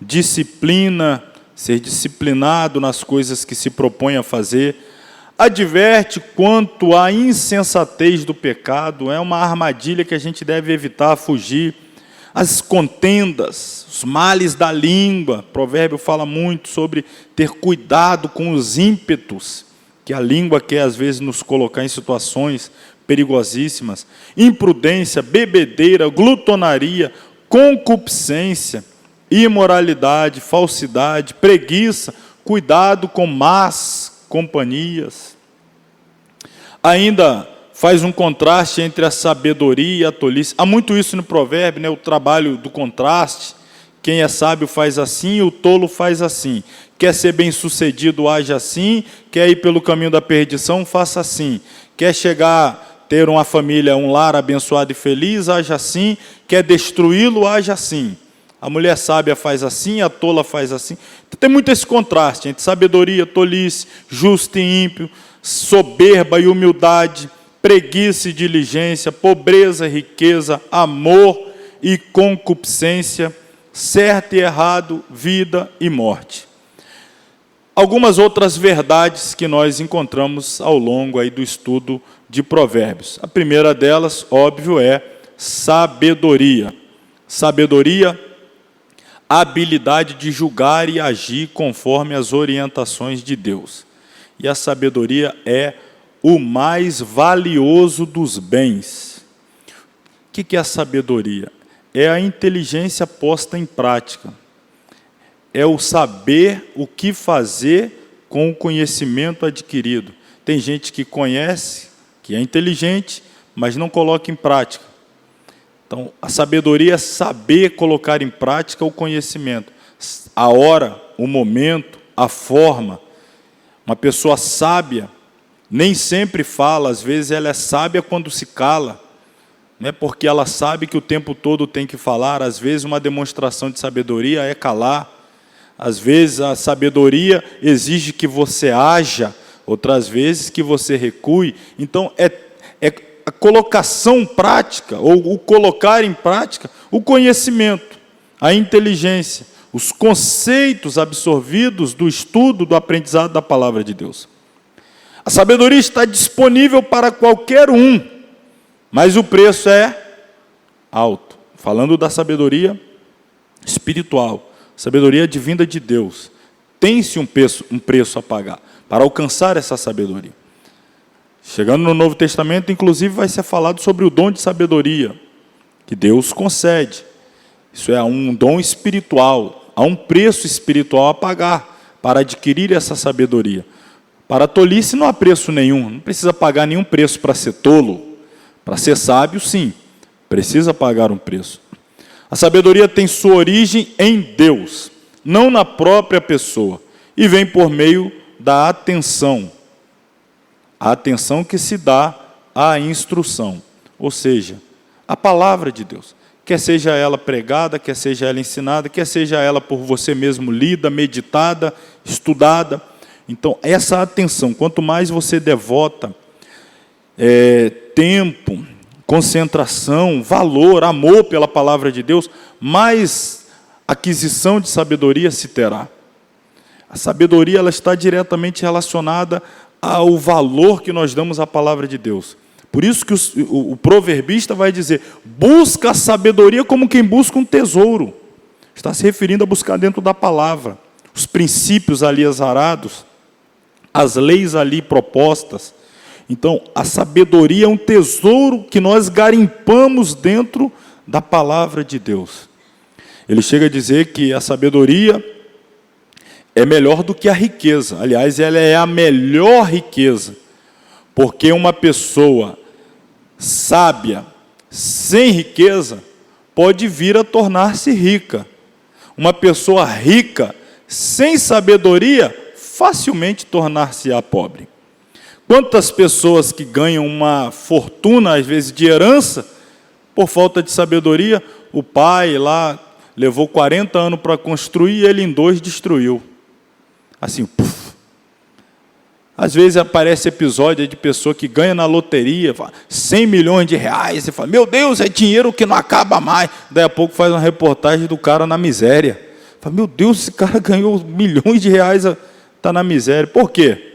disciplina, ser disciplinado nas coisas que se propõe a fazer, adverte quanto à insensatez do pecado, é uma armadilha que a gente deve evitar, fugir, as contendas, os males da língua. O provérbio fala muito sobre ter cuidado com os ímpetos, que a língua quer às vezes nos colocar em situações perigosíssimas. Imprudência, bebedeira, glutonaria, concupiscência, imoralidade, falsidade, preguiça, cuidado com más companhias. Ainda faz um contraste entre a sabedoria e a tolice. Há muito isso no provérbio, o trabalho do contraste. Quem é sábio faz assim, o tolo faz assim. Quer ser bem-sucedido, age assim. Quer ir pelo caminho da perdição, faça assim. Quer chegar, ter uma família, um lar abençoado e feliz, age assim. Quer destruí-lo, age assim. A mulher sábia faz assim, a tola faz assim. Tem muito esse contraste entre sabedoria, tolice, justo e ímpio, soberba e humildade, preguiça e diligência, pobreza e riqueza, amor e concupiscência, certo e errado, vida e morte. Algumas outras verdades que nós encontramos ao longo aí do estudo de Provérbios. A primeira delas, óbvio, é sabedoria. Sabedoria, a habilidade de julgar e agir conforme as orientações de Deus. E a sabedoria é o mais valioso dos bens. O que é a sabedoria? É a inteligência posta em prática. É o saber o que fazer com o conhecimento adquirido. Tem gente que conhece, que é inteligente, mas não coloca em prática. Então, a sabedoria é saber colocar em prática o conhecimento. A hora, o momento, a forma. Uma pessoa sábia nem sempre fala, às vezes ela é sábia quando se cala, porque ela sabe que o tempo todo tem que falar. Às vezes uma demonstração de sabedoria é calar, às vezes a sabedoria exige que você haja, outras vezes que você recue. Então é a colocação prática, ou o colocar em prática, o conhecimento, a inteligência, os conceitos absorvidos do estudo, do aprendizado da palavra de Deus. A sabedoria está disponível para qualquer um, mas o preço é alto. Falando da sabedoria espiritual, sabedoria divina de Deus, tem-se um preço a pagar para alcançar essa sabedoria. Chegando no Novo Testamento, inclusive, vai ser falado sobre o dom de sabedoria, que Deus concede. Isso é um dom espiritual, há um preço espiritual a pagar para adquirir essa sabedoria. Para a tolice não há preço nenhum, não precisa pagar nenhum preço para ser tolo. Para ser sábio, sim, precisa pagar um preço. A sabedoria tem sua origem em Deus, não na própria pessoa, e vem por meio da atenção. A atenção que se dá à instrução, ou seja, a palavra de Deus. Quer seja ela pregada, quer seja ela ensinada, quer seja ela por você mesmo lida, meditada, estudada. Então, essa atenção, quanto mais você devota tempo, concentração, valor, amor pela palavra de Deus, mais aquisição de sabedoria se terá. A sabedoria ela está diretamente relacionada ao valor que nós damos à palavra de Deus. Por isso que o proverbista vai dizer, busca a sabedoria como quem busca um tesouro. Está se referindo a buscar dentro da palavra, os princípios ali exarados, as leis ali propostas. Então, a sabedoria é um tesouro que nós garimpamos dentro da palavra de Deus. Ele chega a dizer que a sabedoria é melhor do que a riqueza. Aliás, ela é a melhor riqueza, porque uma pessoa sábia, sem riqueza, pode vir a tornar-se rica. Uma pessoa rica, sem sabedoria, facilmente tornar-se-á pobre. Quantas pessoas que ganham uma fortuna, às vezes de herança, por falta de sabedoria, o pai lá levou 40 anos para construir e ele em 2 destruiu. Assim, puf. Às vezes aparece episódio de pessoa que ganha na loteria, 100 milhões de reais, e fala, meu Deus, é dinheiro que não acaba mais. Daí a pouco faz uma reportagem do cara na miséria. Fala, meu Deus, esse cara ganhou milhões de reais, está na miséria. Por quê?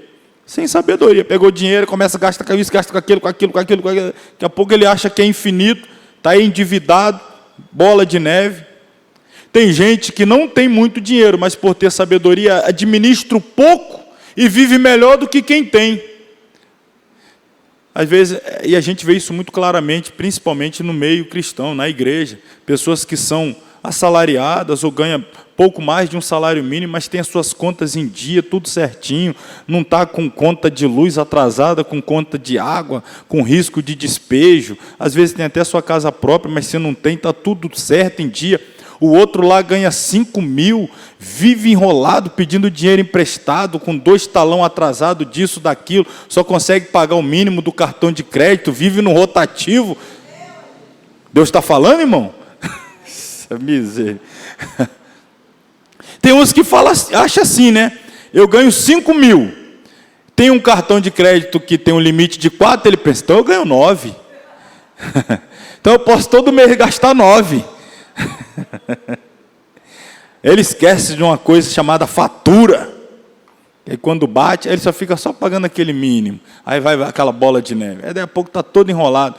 Sem sabedoria. Pegou dinheiro, começa a gastar com isso, gasta com aquilo. Daqui a pouco ele acha que é infinito, está endividado, bola de neve. Tem gente que não tem muito dinheiro, mas por ter sabedoria administra pouco e vive melhor do que quem tem. Às vezes, e a gente vê isso muito claramente, principalmente no meio cristão, na igreja. Pessoas que são assalariadas ou ganham pouco mais de um salário mínimo, mas tem as suas contas em dia, tudo certinho, não está com conta de luz atrasada, com conta de água, com risco de despejo. Às vezes tem até sua casa própria, mas se não tem, está tudo certo em dia. O outro lá ganha 5 mil, vive enrolado, pedindo dinheiro emprestado, com 2 talão atrasado disso, daquilo, só consegue pagar o mínimo do cartão de crédito, vive no rotativo. Deus está falando, irmão? Miséria. Tem uns que acham assim, né? Eu ganho 5 mil, tem um cartão de crédito que tem um limite de 4, ele pensa, então eu ganho 9. Então eu posso todo mês gastar 9. Ele esquece de uma coisa chamada fatura. E quando bate, ele só fica pagando aquele mínimo. Aí vai aquela bola de neve. Aí daqui a pouco está todo enrolado.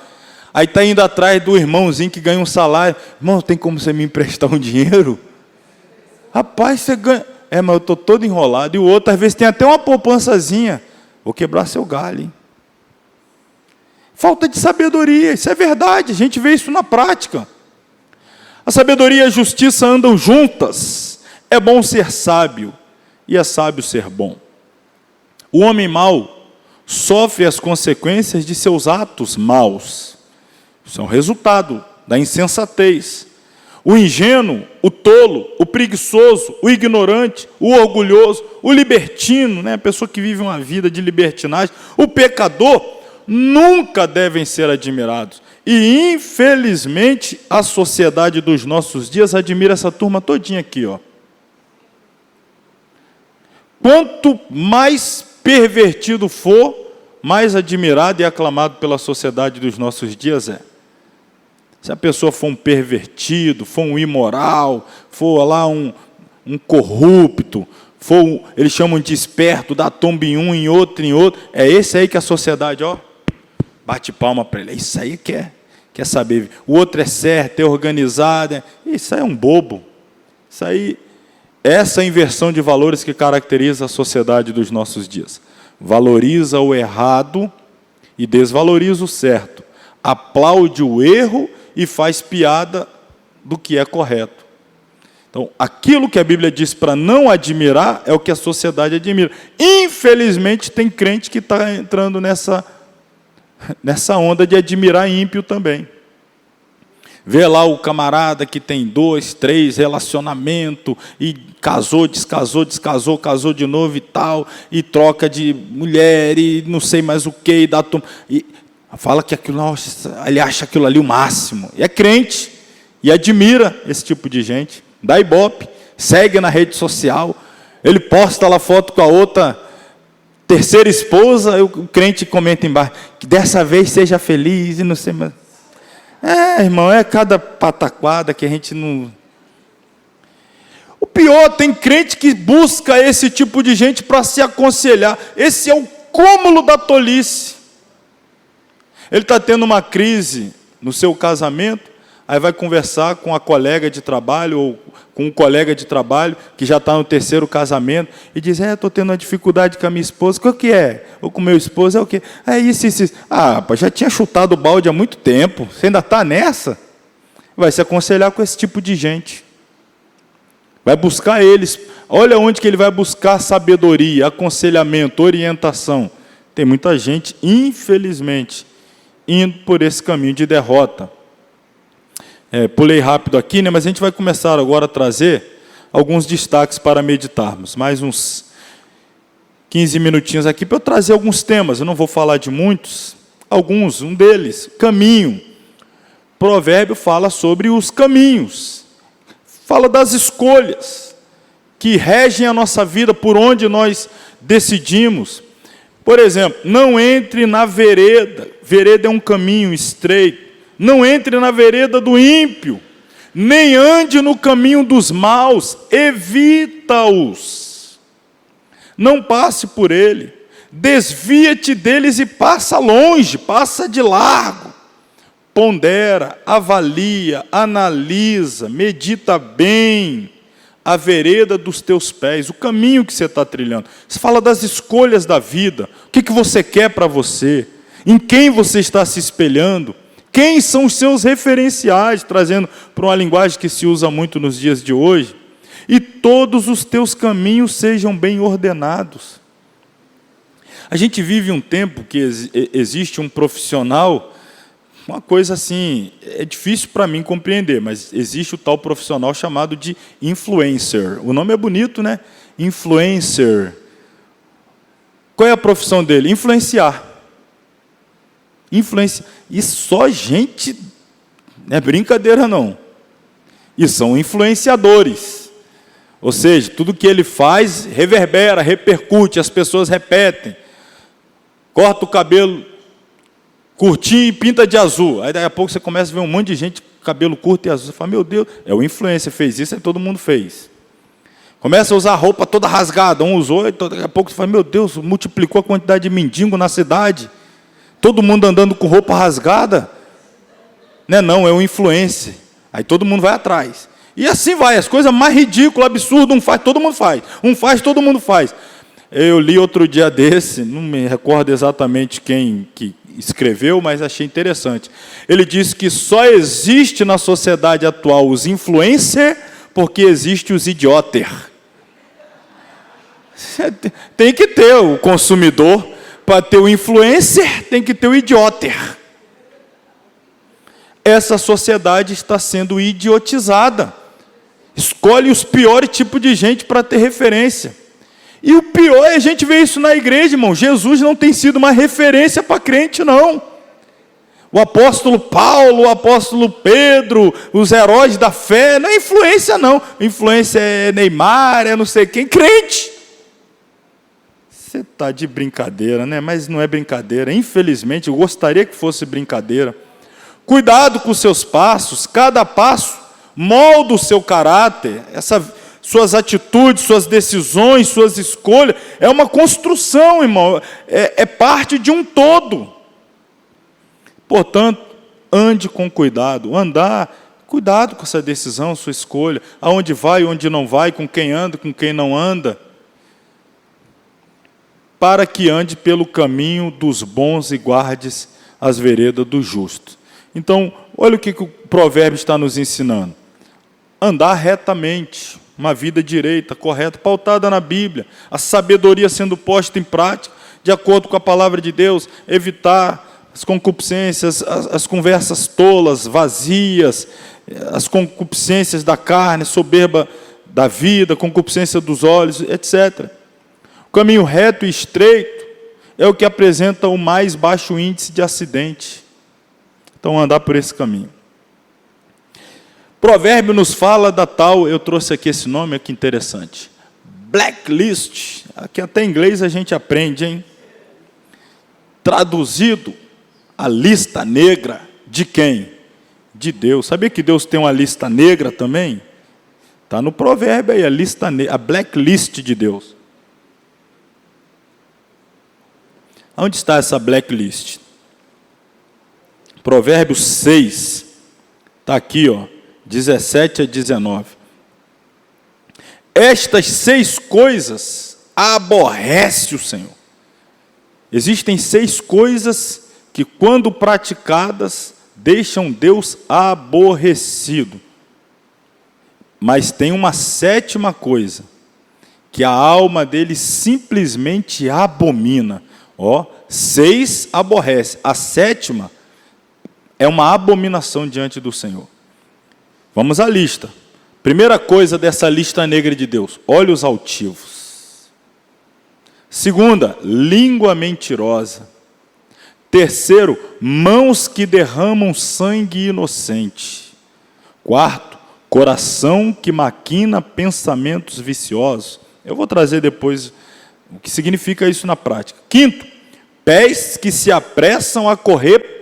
Aí está indo atrás do irmãozinho que ganha um salário. Irmão, tem como você me emprestar um dinheiro? Rapaz, você ganha. Mas eu estou todo enrolado. E o outro, às vezes, tem até uma poupançazinha. Vou quebrar seu galho, hein? Falta de sabedoria. Isso é verdade. A gente vê isso na prática. A sabedoria e a justiça andam juntas. É bom ser sábio e é sábio ser bom. O homem mau sofre as consequências de seus atos maus. Isso é um resultado da insensatez. O ingênuo, o tolo, o preguiçoso, o ignorante, o orgulhoso, o libertino, né? A pessoa que vive uma vida de libertinagem, o pecador, nunca devem ser admirados. E, infelizmente, a sociedade dos nossos dias admira essa turma todinha aqui, ó. Quanto mais pervertido for, mais admirado e aclamado pela sociedade dos nossos dias é. Se a pessoa for um pervertido, for um imoral, for lá um corrupto, eles chamam de esperto, dá tomba em um, em outro, é esse aí que a sociedade, ó, bate palma para ele. Isso aí quer saber. O outro é certo, é organizado. Isso aí é um bobo. Isso aí, essa inversão de valores que caracteriza a sociedade dos nossos dias. Valoriza o errado e desvaloriza o certo. Aplaude o erro e faz piada do que é correto. Então, aquilo que a Bíblia diz para não admirar é o que a sociedade admira. Infelizmente, tem crente que está entrando nessa onda de admirar ímpio também. Vê lá o camarada que tem 2, 3 relacionamentos, e casou, descasou, casou de novo e tal, e troca de mulher, e não sei mais o que, e fala que aquilo, nossa, ele acha aquilo ali o máximo. E é crente, e admira esse tipo de gente. Dá ibope, segue na rede social, ele posta lá foto com a outra terceira esposa, o crente comenta embaixo, que dessa vez seja feliz, e não sei mais. Irmão, é cada pataquada que a gente não... O pior, tem crente que busca esse tipo de gente para se aconselhar. Esse é o cúmulo da tolice. Ele está tendo uma crise no seu casamento, Aí vai conversar com a colega de trabalho ou com um colega de trabalho que já está no terceiro casamento e diz, estou tendo uma dificuldade com a minha esposa. O que é? Ou com o meu esposo, é o quê? É isso, isso, isso. Rapaz, já tinha chutado o balde há muito tempo. Você ainda está nessa? Vai se aconselhar com esse tipo de gente. Vai buscar eles. Olha onde que ele vai buscar sabedoria, aconselhamento, orientação. Tem muita gente, infelizmente, indo por esse caminho de derrota. Pulei rápido aqui, né, mas a gente vai começar agora a trazer alguns destaques para meditarmos. Mais uns 15 minutinhos aqui para eu trazer alguns temas. Eu não vou falar de muitos, alguns, um deles, caminho. Provérbio fala sobre os caminhos, fala das escolhas que regem a nossa vida, por onde nós decidimos. Por exemplo, não entre na vereda. Vereda é um caminho estreito. Não entre na vereda do ímpio, nem ande no caminho dos maus, evita-os. Não passe por ele, desvia-te deles e passa longe, passa de largo. Pondera, avalia, analisa, medita bem a vereda dos teus pés, o caminho que você está trilhando. Você fala das escolhas da vida, o que você quer para você, em quem você está se espelhando. Quem são os seus referenciais, trazendo para uma linguagem que se usa muito nos dias de hoje? E todos os teus caminhos sejam bem ordenados. A gente vive um tempo que existe um profissional, uma coisa assim, é difícil para mim compreender, mas existe o tal profissional chamado de influencer. O nome é bonito, né? Influencer. Qual é a profissão dele? Influenciar. Influência. E só gente, não é brincadeira não. E são influenciadores. Ou seja, tudo que ele faz reverbera, repercute, as pessoas repetem. Corta o cabelo curtinho e pinta de azul. Aí daqui a pouco você começa a ver um monte de gente com cabelo curto e azul. Você fala, meu Deus, o influencer fez isso, aí todo mundo fez. Começa a usar roupa toda rasgada, um usou, e daqui a pouco você fala, meu Deus, multiplicou a quantidade de mendigo na cidade. Todo mundo andando com roupa rasgada, não, é um influencer. Aí todo mundo vai atrás. E assim vai, as coisas mais ridículas, absurdas, um faz, todo mundo faz. Um faz, todo mundo faz. Eu li outro dia desse, não me recordo exatamente quem que escreveu, mas achei interessante. Ele disse que só existe na sociedade atual os influencers porque existe os idioter. Tem que ter o consumidor. Para ter o influencer, tem que ter o idioter. Essa sociedade está sendo idiotizada. Escolhe os piores tipos de gente para ter referência. E o pior é a gente ver isso na igreja, irmão. Jesus não tem sido uma referência para crente, não. O apóstolo Paulo, o apóstolo Pedro, os heróis da fé, não é influência, não. Influência é Neymar, é não sei quem, crente. Você está de brincadeira, né? Mas não é brincadeira. Infelizmente, eu gostaria que fosse brincadeira. Cuidado com os seus passos. Cada passo molda o seu caráter. Suas atitudes, suas decisões, suas escolhas. É uma construção, irmão. É parte de um todo. Portanto, ande com cuidado. Cuidado com essa decisão, sua escolha. Aonde vai, onde não vai, com quem anda, com quem não anda. Para que ande pelo caminho dos bons e guardes as veredas dos justos. Então, olha o que o provérbio está nos ensinando. Andar retamente, uma vida direita, correta, pautada na Bíblia, a sabedoria sendo posta em prática, de acordo com a palavra de Deus, evitar as concupiscências, as conversas tolas, vazias, as concupiscências da carne, soberba da vida, concupiscência dos olhos, etc. O caminho reto e estreito é o que apresenta o mais baixo índice de acidente. Então, andar por esse caminho. Provérbio nos fala da tal, eu trouxe aqui esse nome, olha que interessante. Blacklist. Aqui até em inglês a gente aprende, hein? Traduzido, a lista negra de quem? De Deus. Sabia que Deus tem uma lista negra também? Está no provérbio aí, a lista negra, a blacklist de Deus. Onde está essa blacklist? Provérbios 6, Está aqui, ó, 17 a 19. Estas 6 coisas aborrece o Senhor. Existem 6 coisas que, quando praticadas, deixam Deus aborrecido. Mas tem uma 7ª coisa, que a alma dele simplesmente abomina. Ó, 6 aborrece. A 7ª é uma abominação diante do Senhor. Vamos à lista. Primeira coisa dessa lista negra de Deus: olhos altivos. 2ª, língua mentirosa. 3º, mãos que derramam sangue inocente. 4º, coração que maquina pensamentos viciosos. Eu vou trazer depois o que significa isso na prática. 5º, pés que se apressam a correr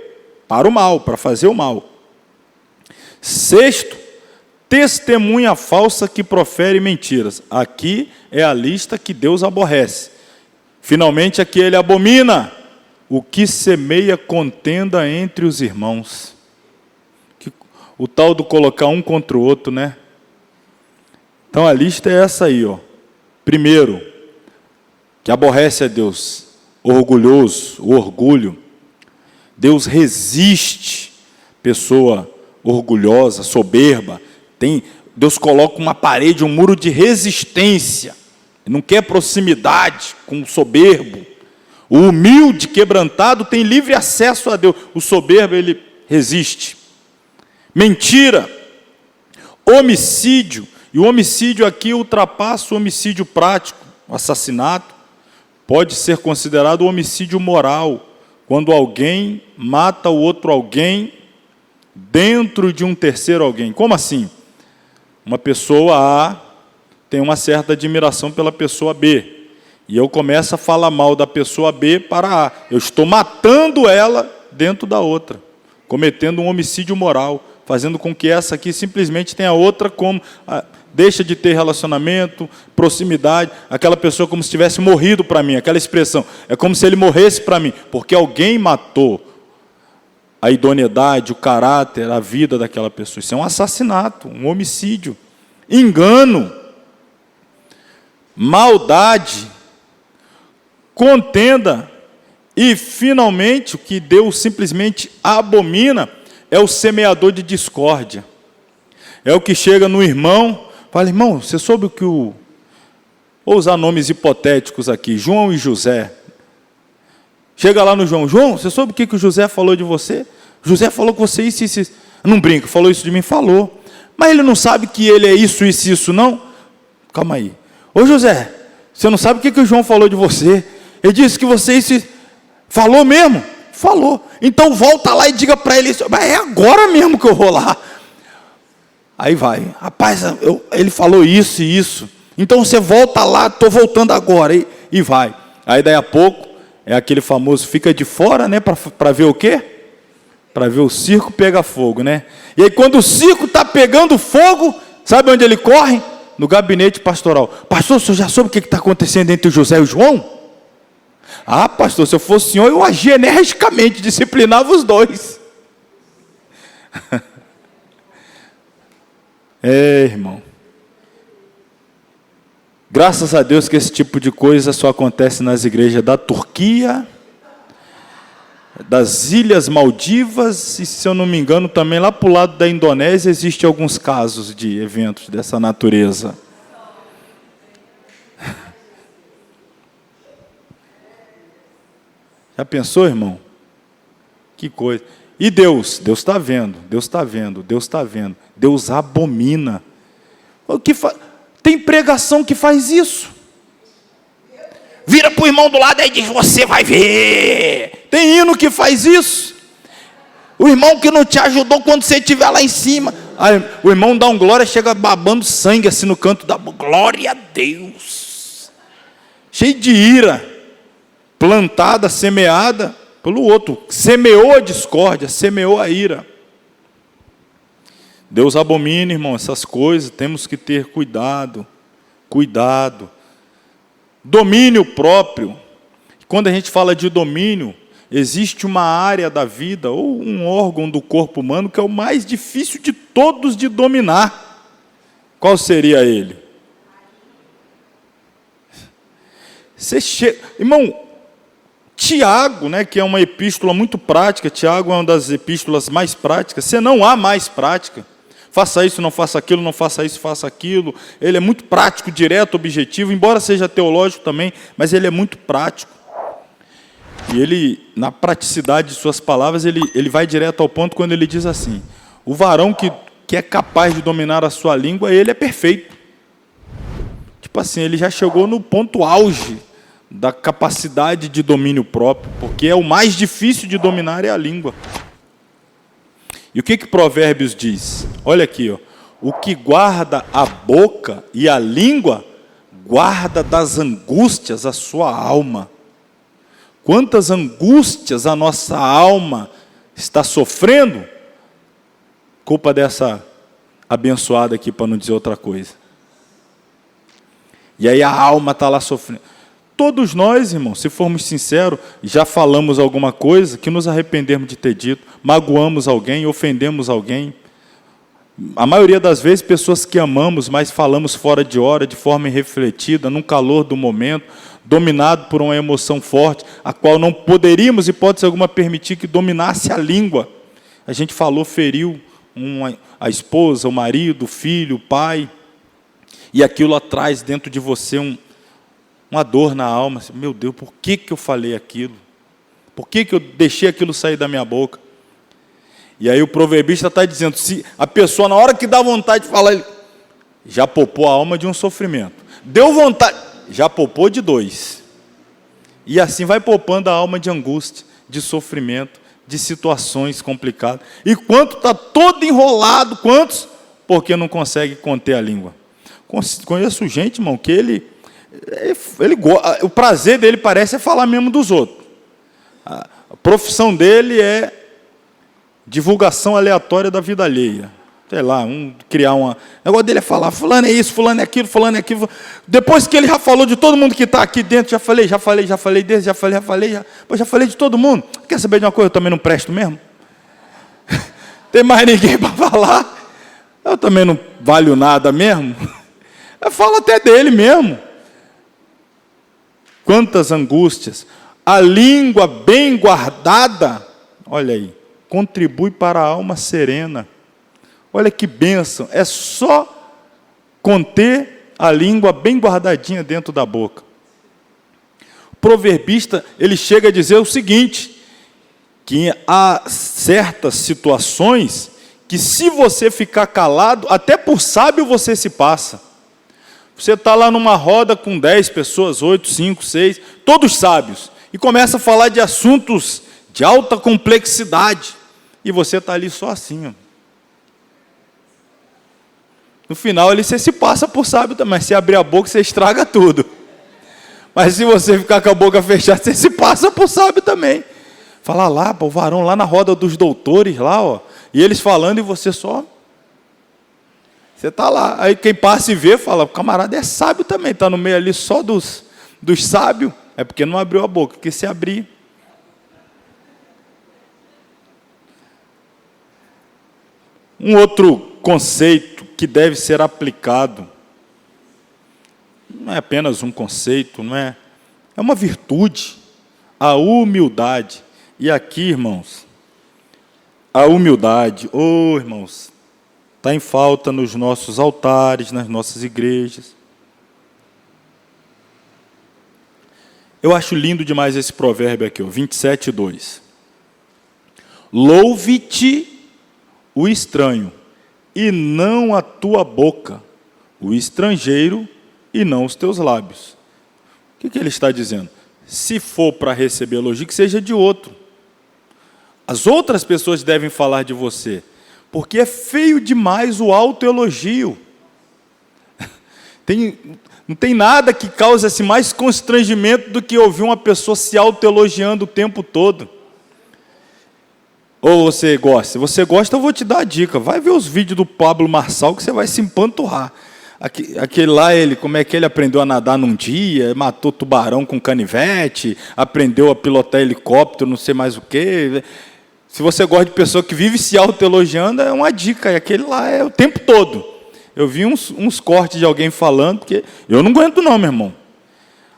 para o mal, para fazer o mal. 6º, testemunha falsa que profere mentiras. Aqui é a lista que Deus aborrece. Finalmente, aqui ele abomina o que semeia contenda entre os irmãos. O tal do colocar um contra o outro, né? Então a lista é essa aí, ó. Primeiro, que aborrece a Deus, orgulhoso, o orgulho. Deus resiste, pessoa orgulhosa, soberba. Deus coloca uma parede, um muro de resistência. Ele não quer proximidade com o soberbo. O humilde, quebrantado, tem livre acesso a Deus. O soberbo, ele resiste. Mentira, homicídio. E o homicídio aqui ultrapassa o homicídio prático. O assassinato pode ser considerado homicídio moral, quando alguém mata o outro alguém dentro de um terceiro alguém. Como assim? Uma pessoa A tem uma certa admiração pela pessoa B, e eu começo a falar mal da pessoa B para A. Eu estou matando ela dentro da outra, cometendo um homicídio moral, fazendo com que essa aqui simplesmente tenha outra como... deixa de ter relacionamento, proximidade, aquela pessoa como se tivesse morrido para mim, aquela expressão, é como se ele morresse para mim, porque alguém matou a idoneidade, o caráter, a vida daquela pessoa. Isso é um assassinato, um homicídio, engano, maldade, contenda, e finalmente o que Deus simplesmente abomina é o semeador de discórdia. É o que chega no irmão, fala: irmão, você soube o que o... Vou usar nomes hipotéticos aqui, João e José. Chega lá no João: João, você soube o que o José falou de você? José falou com você isso, isso, isso. Não brinca, falou isso de mim, falou. Mas ele não sabe que ele é isso, isso, isso, não? Calma aí. Ô José, você não sabe o que o João falou de você? Ele disse que você isso... Falou mesmo? Falou. Então volta lá e diga para ele isso. Mas é agora mesmo que eu vou lá. Aí vai, rapaz, ele falou isso e isso, então você volta lá, estou voltando agora, e vai. Aí daí a pouco, é aquele famoso, fica de fora, né, para ver o quê? Para ver o circo pegar fogo, né? E aí quando o circo está pegando fogo, sabe onde ele corre? No gabinete pastoral. Pastor, o senhor já soube o que está acontecendo entre o José e o João? Ah, pastor, se eu fosse o senhor, eu agia energicamente, disciplinava os dois. Irmão, graças a Deus que esse tipo de coisa só acontece nas igrejas da Turquia, das Ilhas Maldivas, e se eu não me engano também lá para o lado da Indonésia existem alguns casos de eventos dessa natureza. Já pensou, irmão? Que coisa. E Deus está vendo, Deus está vendo, Deus está vendo. Deus abomina. Tem pregação que faz isso. Vira para o irmão do lado e diz: você vai ver. Tem hino que faz isso. O irmão que não te ajudou quando você estiver lá em cima. Aí, o irmão dá um glória, chega babando sangue assim no canto da boca. Glória a Deus. Cheio de ira. Plantada, semeada pelo outro. Semeou a discórdia, semeou a ira. Deus abomina, irmão, essas coisas. Temos que ter cuidado. Cuidado. Domínio próprio. Quando a gente fala de domínio, existe uma área da vida ou um órgão do corpo humano que é o mais difícil de todos de dominar. Qual seria ele? Irmão, Tiago, né, que é uma epístola muito prática, Tiago é uma das epístolas mais práticas, você não há mais prática. Faça isso, não faça aquilo, não faça isso, faça aquilo. Ele é muito prático, direto, objetivo, embora seja teológico também, mas ele é muito prático. E ele, na praticidade de suas palavras, ele vai direto ao ponto quando ele diz assim: o varão que é capaz de dominar a sua língua, ele é perfeito. Tipo assim, ele já chegou no ponto auge da capacidade de domínio próprio, porque é o mais difícil de dominar é a língua. E o que Provérbios diz? Olha aqui, ó. O que guarda a boca e a língua, guarda das angústias a sua alma. Quantas angústias a nossa alma está sofrendo? Culpa dessa abençoada aqui, para não dizer outra coisa. E aí a alma está lá sofrendo. Todos nós, irmãos, se formos sinceros, já falamos alguma coisa que nos arrependemos de ter dito, magoamos alguém, ofendemos alguém. A maioria das vezes, pessoas que amamos, mas falamos fora de hora, de forma irrefletida, no calor do momento, dominado por uma emoção forte, a qual não poderíamos, hipótese alguma, permitir que dominasse a língua. A gente falou, feriu a esposa, o marido, o filho, o pai, e aquilo traz dentro de você uma dor na alma. Meu Deus, por que eu falei aquilo? Por que eu deixei aquilo sair da minha boca? E aí o proverbista está dizendo, se a pessoa, na hora que dá vontade de falar, ele já poupou a alma de um sofrimento. Deu vontade, já poupou de 2. E assim vai poupando a alma de angústia, de sofrimento, de situações complicadas. E quanto está todo enrolado, quantos? Porque não consegue conter a língua. Conheço gente, irmão, que o prazer dele parece falar mesmo dos outros. A profissão dele é divulgação aleatória da vida alheia. Sei lá, criar uma... O negócio dele é falar, fulano é isso, fulano é aquilo, fulano é aquilo. Depois que ele já falou de todo mundo que está aqui dentro, já falei desse, já falei de todo mundo. Quer saber de uma coisa? Eu também não presto mesmo. Tem mais ninguém para falar. Eu também não valho nada mesmo. Eu falo até dele mesmo. Quantas angústias. A língua bem guardada, olha aí, contribui para a alma serena. Olha que bênção. É só conter a língua bem guardadinha dentro da boca. O proverbista, ele chega a dizer o seguinte, que há certas situações que, se você ficar calado, até por sábio você se passa. Você está lá numa roda com 10 pessoas, 8, 5, 6, todos sábios, e começa a falar de assuntos de alta complexidade, e você está ali só assim, ó. No final, você se passa por sábio também, mas se abrir a boca, você estraga tudo. Mas se você ficar com a boca fechada, você se passa por sábio também. Fala lá, o varão lá na roda dos doutores, lá, ó, e eles falando, e você só... Você está lá, aí quem passa e vê, fala, o camarada é sábio também, está no meio ali só dos sábios, é porque não abriu a boca, porque se abrir... Um outro conceito que deve ser aplicado, não é apenas um conceito, é uma virtude, a humildade. E aqui, irmãos, a humildade, irmãos, está em falta nos nossos altares, nas nossas igrejas. Eu acho lindo demais esse provérbio aqui, 27:2. Louve-te o estranho, e não a tua boca, o estrangeiro, e não os teus lábios. O que ele está dizendo? Se for para receber elogio, que seja de outro. As outras pessoas devem falar de você, porque é feio demais o autoelogio. Não tem nada que cause assim, mais constrangimento do que ouvir uma pessoa se autoelogiando o tempo todo. Ou você gosta? Se você gosta, eu vou te dar a dica. Vai ver os vídeos do Pablo Marçal que você vai se empanturrar. Aquele lá, como é que ele aprendeu a nadar num dia, matou tubarão com canivete, aprendeu a pilotar helicóptero, não sei mais o quê. Se você gosta de pessoa que vive se autoelogiando, é uma dica, e aquele lá é o tempo todo. Eu vi uns cortes de alguém falando, porque eu não aguento não, meu irmão.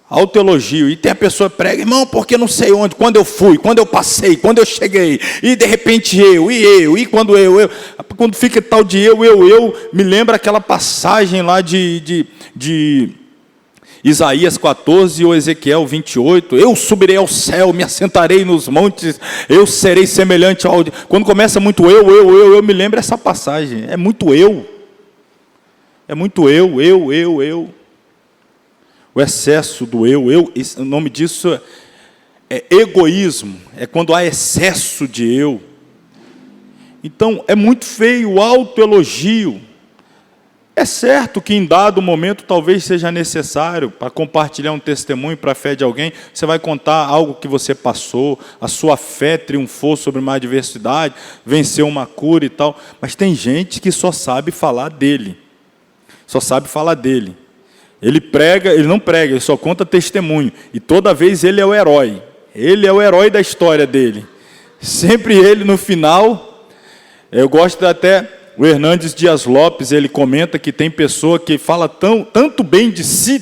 Autoelogio, e tem a pessoa que prega, irmão, porque não sei onde, quando eu fui, quando eu passei, quando eu cheguei, e de repente e quando quando fica tal de eu, me lembra aquela passagem lá de Isaías 14 ou Ezequiel 28, eu subirei ao céu, me assentarei nos montes, eu serei semelhante ao... Quando começa muito eu me lembro essa passagem, é muito eu. É muito eu. O excesso do eu, o nome disso é egoísmo, é quando há excesso de eu. Então, é muito feio o autoelogio. É certo que em dado momento talvez seja necessário, para compartilhar um testemunho para a fé de alguém, você vai contar algo que você passou, a sua fé triunfou sobre uma adversidade, venceu uma cura e tal, mas tem gente que só sabe falar dele. Só sabe falar dele. Ele não prega, ele só conta testemunho. E toda vez ele é o herói. Ele é o herói da história dele. Sempre ele no final. Eu gosto até, o Hernandes Dias Lopes, ele comenta que tem pessoa que fala tanto bem de si,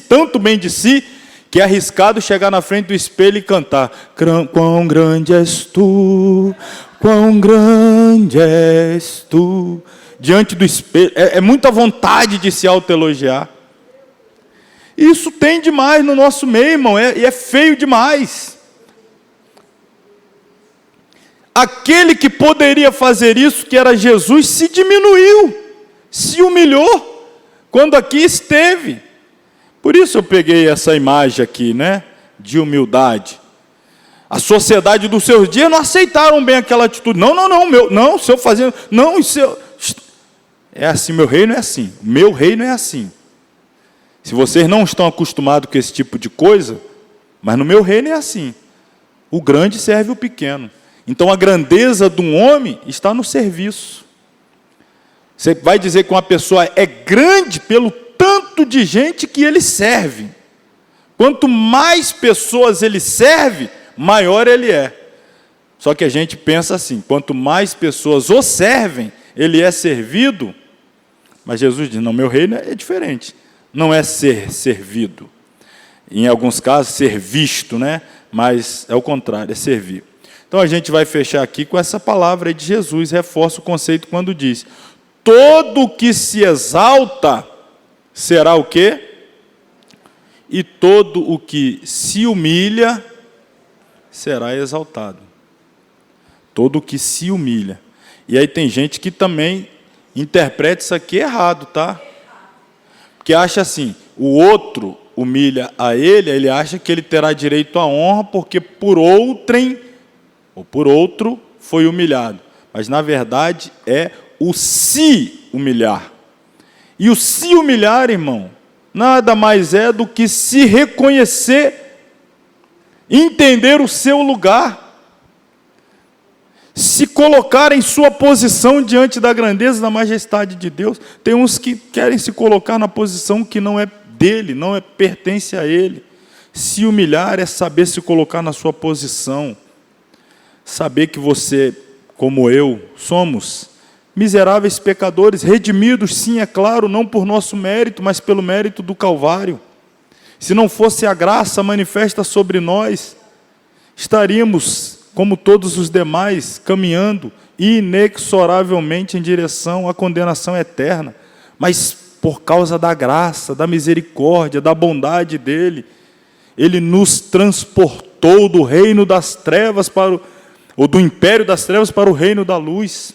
que é arriscado chegar na frente do espelho e cantar: quão grande és tu, quão grande és tu. Diante do espelho, é muita vontade de se autoelogiar. Isso tem demais no nosso meio, irmão, e é feio demais. Aquele que poderia fazer isso, que era Jesus, se diminuiu, se humilhou, quando aqui esteve. Por isso eu peguei essa imagem aqui, né, de humildade. A sociedade dos seus dias não aceitaram bem aquela atitude. Não, se eu fazer, não, isso é assim, meu reino é assim, meu reino é assim. Se vocês não estão acostumados com esse tipo de coisa, mas no meu reino é assim. O grande serve o pequeno. Então a grandeza de um homem está no serviço. Você vai dizer que uma pessoa é grande pelo tanto de gente que ele serve. Quanto mais pessoas ele serve, maior ele é. Só que a gente pensa assim, quanto mais pessoas o servem, ele é servido. Mas Jesus diz, não, meu reino é diferente. Não é ser servido. Em alguns casos, ser visto, né? Mas é o contrário, é servir. Então, a gente vai fechar aqui com essa palavra aí de Jesus, reforça o conceito quando diz, todo que se exalta será o quê? E todo o que se humilha será exaltado. Todo o que se humilha. E aí tem gente que também interpreta isso aqui errado, tá? Que acha assim, o outro humilha a ele acha que ele terá direito à honra porque por outrem, ou por outro, foi humilhado. Mas, na verdade, é o se humilhar. E o se humilhar, irmão, nada mais é do que se reconhecer, entender o seu lugar, se colocar em sua posição diante da grandeza e da majestade de Deus. Tem uns que querem se colocar na posição que não é dele, pertence a ele. Se humilhar é saber se colocar na sua posição, saber que você, como eu, somos miseráveis pecadores, redimidos, sim, é claro, não por nosso mérito, mas pelo mérito do Calvário. Se não fosse a graça manifesta sobre nós, estaríamos, como todos os demais, caminhando inexoravelmente em direção à condenação eterna. Mas por causa da graça, da misericórdia, da bondade dele, ele nos transportou do reino das trevas ou do império das trevas para o reino da luz.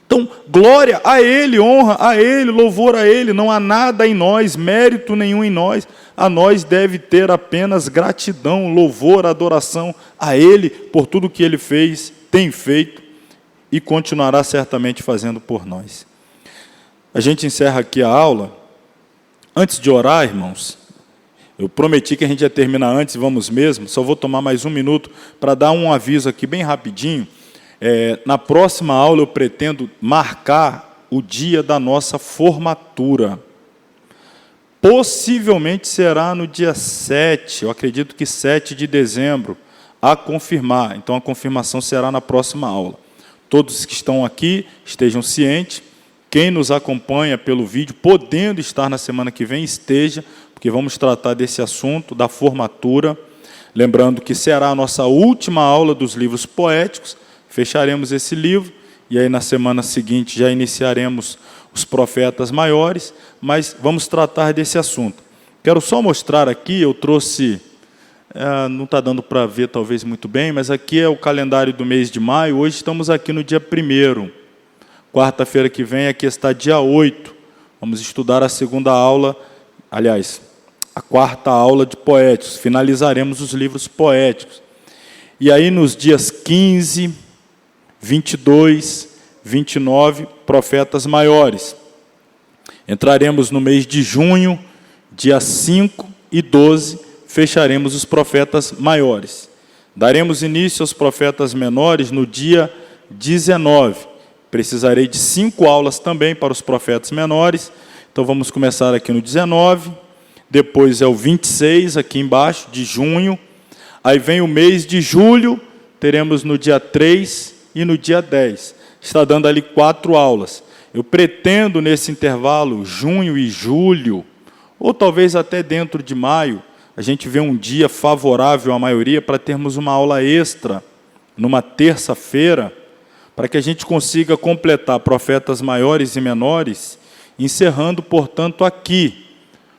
Então, glória a ele, honra a ele, louvor a ele, não há nada em nós, mérito nenhum em nós, a nós deve ter apenas gratidão, louvor, adoração a ele, por tudo que ele fez, tem feito, e continuará certamente fazendo por nós. A gente encerra aqui a aula. Antes de orar, irmãos, eu prometi que a gente ia terminar antes, vamos mesmo, só vou tomar mais um minuto para dar um aviso aqui bem rapidinho. Na próxima aula eu pretendo marcar o dia da nossa formatura. Possivelmente será no dia 7, eu acredito que 7 de dezembro, a confirmar. Então, a confirmação será na próxima aula. Todos que estão aqui estejam cientes. Quem nos acompanha pelo vídeo, podendo estar na semana que vem, esteja, porque vamos tratar desse assunto, da formatura. Lembrando que será a nossa última aula dos livros poéticos. Fecharemos esse livro, e aí na semana seguinte já iniciaremos os profetas maiores, mas vamos tratar desse assunto. Quero só mostrar aqui, eu trouxe, não está dando para ver talvez muito bem, mas aqui é o calendário do mês de maio. Hoje estamos aqui no dia 1º. Quarta-feira que vem, aqui está dia 8. Vamos estudar a segunda aula, aliás, a quarta aula de poéticos. Finalizaremos os livros poéticos. E aí nos dias 15, 22, 29, profetas maiores. Entraremos no mês de junho, dia 5 e 12, fecharemos os profetas maiores. Daremos início aos profetas menores no dia 19. Precisarei de 5 aulas também para os profetas menores. Então vamos começar aqui no 19, depois é o 26, aqui embaixo, de junho. Aí vem o mês de julho, teremos no dia 3 e no dia 10. Está dando ali 4 aulas. Eu pretendo, nesse intervalo, junho e julho, ou talvez até dentro de maio, a gente vê um dia favorável à maioria para termos uma aula extra, numa terça-feira, para que a gente consiga completar profetas maiores e menores, encerrando, portanto, aqui,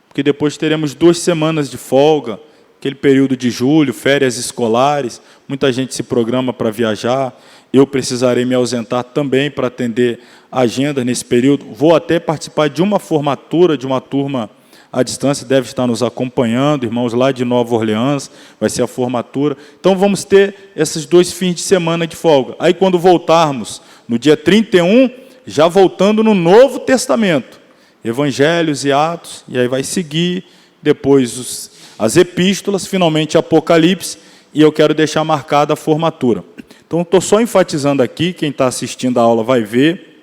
porque depois teremos 2 semanas de folga, aquele período de julho, férias escolares, muita gente se programa para viajar. Eu precisarei me ausentar também para atender a agenda nesse período. Vou até participar de uma formatura de uma turma à distância, deve estar nos acompanhando, irmãos lá de Nova Orleans, vai ser a formatura. Então, vamos ter esses 2 fins de semana de folga. Aí, quando voltarmos, no dia 31, já voltando no Novo Testamento, Evangelhos e Atos, e aí vai seguir depois as epístolas, finalmente Apocalipse, e eu quero deixar marcada a formatura. Então, estou só enfatizando aqui, quem está assistindo a aula vai ver,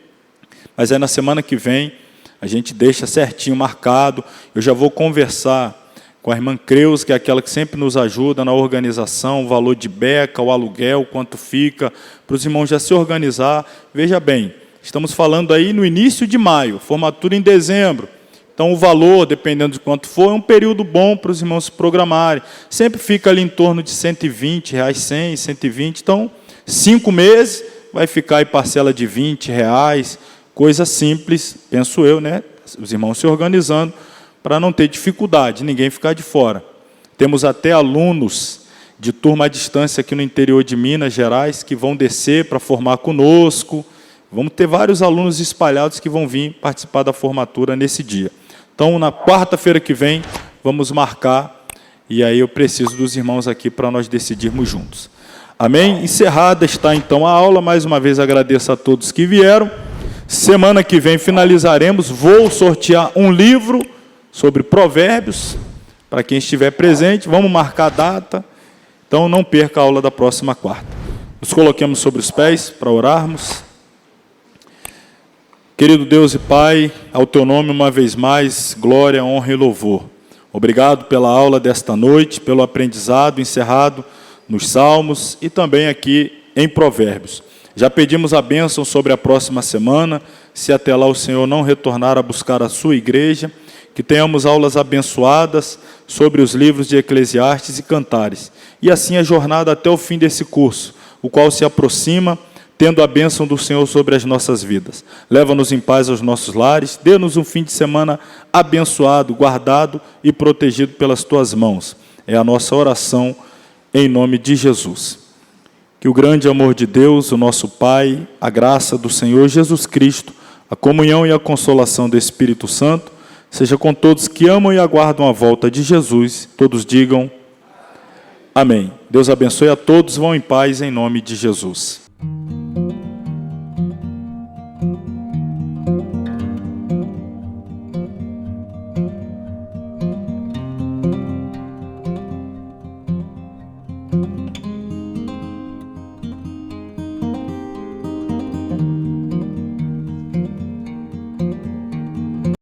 mas aí na semana que vem a gente deixa certinho marcado. Eu já vou conversar com a irmã Creus, que é aquela que sempre nos ajuda na organização, o valor de beca, o aluguel, quanto fica, para os irmãos já se organizar. Veja bem, estamos falando aí no início de maio, formatura em dezembro. Então, o valor, dependendo de quanto for, é um período bom para os irmãos se programarem. Sempre fica ali em torno de R$120, 100, 120. Então, 5 meses, vai ficar aí parcela de R$20, coisa simples, penso eu, né? Os irmãos se organizando para não ter dificuldade, ninguém ficar de fora. Temos até alunos de turma à distância aqui no interior de Minas Gerais que vão descer para formar conosco. Vamos ter vários alunos espalhados que vão vir participar da formatura nesse dia. Então, na quarta-feira que vem, vamos marcar, e aí eu preciso dos irmãos aqui para nós decidirmos juntos. Amém? Encerrada está então a aula. Mais uma vez agradeço a todos que vieram. Semana que vem finalizaremos. Vou sortear um livro sobre provérbios, para quem estiver presente. Vamos marcar a data. Então, não perca a aula da próxima quarta. Nos coloquemos sobre os pés para orarmos. Querido Deus e Pai, ao Teu nome uma vez mais, glória, honra e louvor. Obrigado pela aula desta noite, pelo aprendizado encerrado nos Salmos e também aqui em Provérbios. Já pedimos a bênção sobre a próxima semana, se até lá o Senhor não retornar a buscar a sua igreja, que tenhamos aulas abençoadas sobre os livros de Eclesiastes e Cantares. E assim a jornada até o fim desse curso, o qual se aproxima, tendo a bênção do Senhor sobre as nossas vidas. Leva-nos em paz aos nossos lares, dê-nos um fim de semana abençoado, guardado e protegido pelas Tuas mãos. É a nossa oração em nome de Jesus. Que o grande amor de Deus, o nosso Pai, a graça do Senhor Jesus Cristo, a comunhão e a consolação do Espírito Santo, seja com todos que amam e aguardam a volta de Jesus. Todos digam amém. Deus abençoe a todos, vão em paz em nome de Jesus.